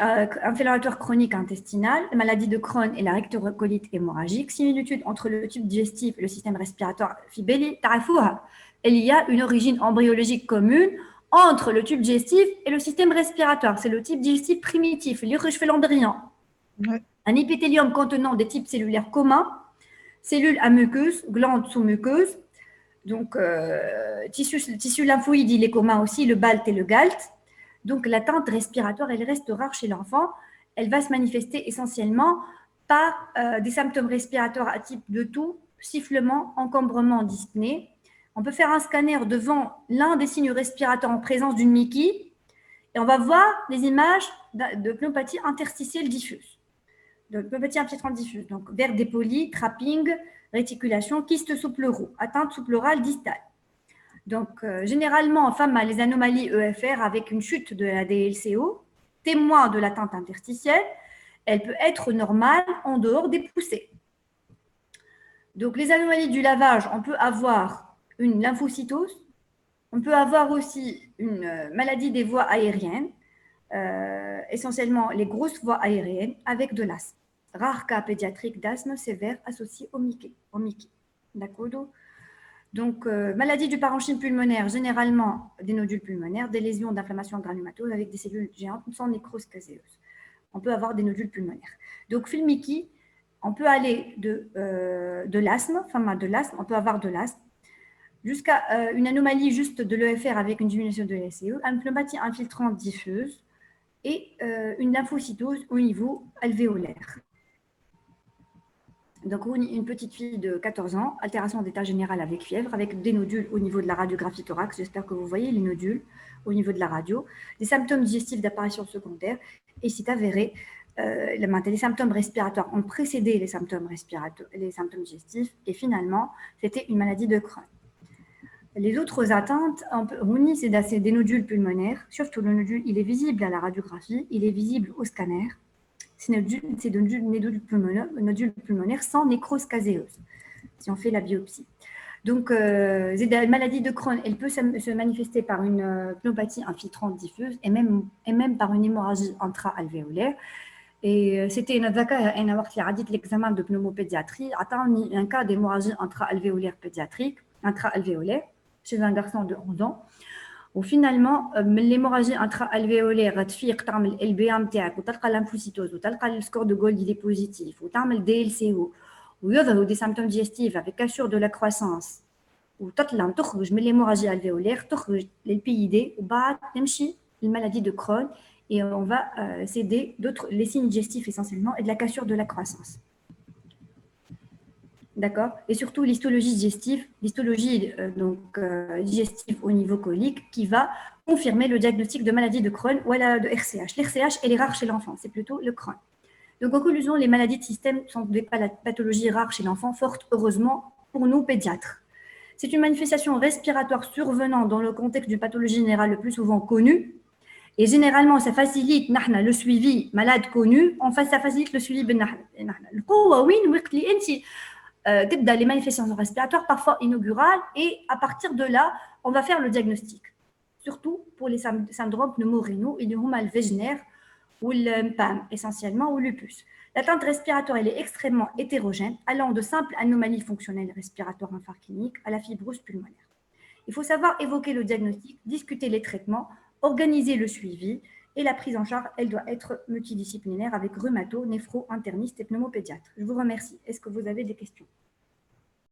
inflammatoires chroniques intestinales, la maladie de Crohn et la rectocolite hémorragique, similitude entre le tube digestif et le système respiratoire fibelli, il y a une origine embryologique commune entre le tube digestif et le système respiratoire. C'est le type digestif primitif, l'embryon. Un épithélium contenant des types cellulaires communs, cellules à muqueuse, glandes sous-muqueuses, donc tissu lymphoïde, il est commun aussi, le BALT et le GALT. Donc, l'atteinte respiratoire, elle reste rare chez l'enfant. Elle va se manifester essentiellement par des symptômes respiratoires à type de toux, sifflement, encombrement, dyspnée. On peut faire un scanner devant l'un des signes respirateurs en présence d'une Mickey et on va voir les images de pneumopathie interstitielle diffuse, de pneumopathie infiltrante diffuse, donc vers dépolie, trapping, réticulation, kyste sous-pleuraux, atteinte sous-pleurale distale. Donc, généralement, en femme a les anomalies EFR avec une chute de la DLCO, témoin de l'atteinte interstitielle. Elle peut être normale en dehors des poussées. Donc, les anomalies du lavage, on peut avoir une lymphocytose, on peut avoir aussi une maladie des voies aériennes, essentiellement les grosses voies aériennes, avec de l'asthme. Rare cas pédiatrique d'asthme sévère associé au Mickey. D'accord. Donc, maladie du parenchyme pulmonaire, généralement des nodules pulmonaires, des lésions d'inflammation granulomatose avec des cellules géantes sans nécrose caséeuse. On peut avoir des nodules pulmonaires. Donc, Mickey, on peut aller de l'asthme, on peut avoir de l'asthme, jusqu'à une anomalie juste de l'EFR avec une diminution de l'SCE, une pneumopathie infiltrante diffuse et une lymphocytose au niveau alvéolaire. Donc, une petite fille de 14 ans, altération d'état général avec fièvre, avec des nodules au niveau de la radiographie thorax. J'espère que vous voyez les nodules au niveau de la radio. Des symptômes digestifs d'apparition secondaire. Et c'est avéré, les symptômes respiratoires ont précédé les symptômes digestifs. Et finalement, c'était une maladie de Crohn. Les autres atteintes, c'est des nodules pulmonaires. Surtout le nodule, il est visible à la radiographie, il est visible au scanner. C'est des nodules pulmonaires sans nécrose caséeuse, si on fait la biopsie. Donc, la maladie de Crohn, elle peut se manifester par une pneumopathie infiltrante diffuse et même par une hémorragie intra-alvéolaire. Et c'était l'examen de pneumopédiatrie, un cas d'hémorragie intra-alvéolaire pédiatrique, intra-alvéolaire, chez un garçon de 11 ans. وفينالمون من ليموراجي انترا الفيولير غتفيق تعمل ال بي ام تاعك وتلقى لامفوسيتوز وتلقى السكور دو جولد دي بوزيتيف وتعمل دي ال سي او ويظهروا دي سيمبتوم ديجستيف افيك كاسور دو لا كرواسونس وتطلع تخرج من ليموراجي الفيولير تخرج للبي اي دي وبعد تمشي المالادي دو كرون et on va céder les signes digestifs essentiellement et de la cassure de la croissance. D'accord. Et surtout l'histologie digestive, digestive au niveau colique qui va confirmer le diagnostic de maladie de Crohn ou de RCH. L'RCH, elle est rare chez l'enfant, c'est plutôt le Crohn. Donc en conclusion, les maladies de système sont des pathologies rares chez l'enfant, fort heureusement pour nous pédiatres. C'est une manifestation respiratoire survenant dans le contexte d'une pathologie générale le plus souvent connue. Et généralement, ça facilite le suivi malade connu. En fait, ça facilite le suivi. Les manifestations respiratoires, parfois inaugurales, et à partir de là, on va faire le diagnostic. Surtout pour les syndromes pneumorénaux, il y a le Wegener ou le PAM, essentiellement, ou lupus. L'atteinte respiratoire elle est extrêmement hétérogène, allant de simples anomalies fonctionnelles respiratoires infarctiniques à la fibrose pulmonaire. Il faut savoir évoquer le diagnostic, discuter les traitements, organiser le suivi, et la prise en charge, elle doit être multidisciplinaire avec rhumato, néphro, interniste et pneumopédiatre. Je vous remercie. Est-ce que vous avez des questions ?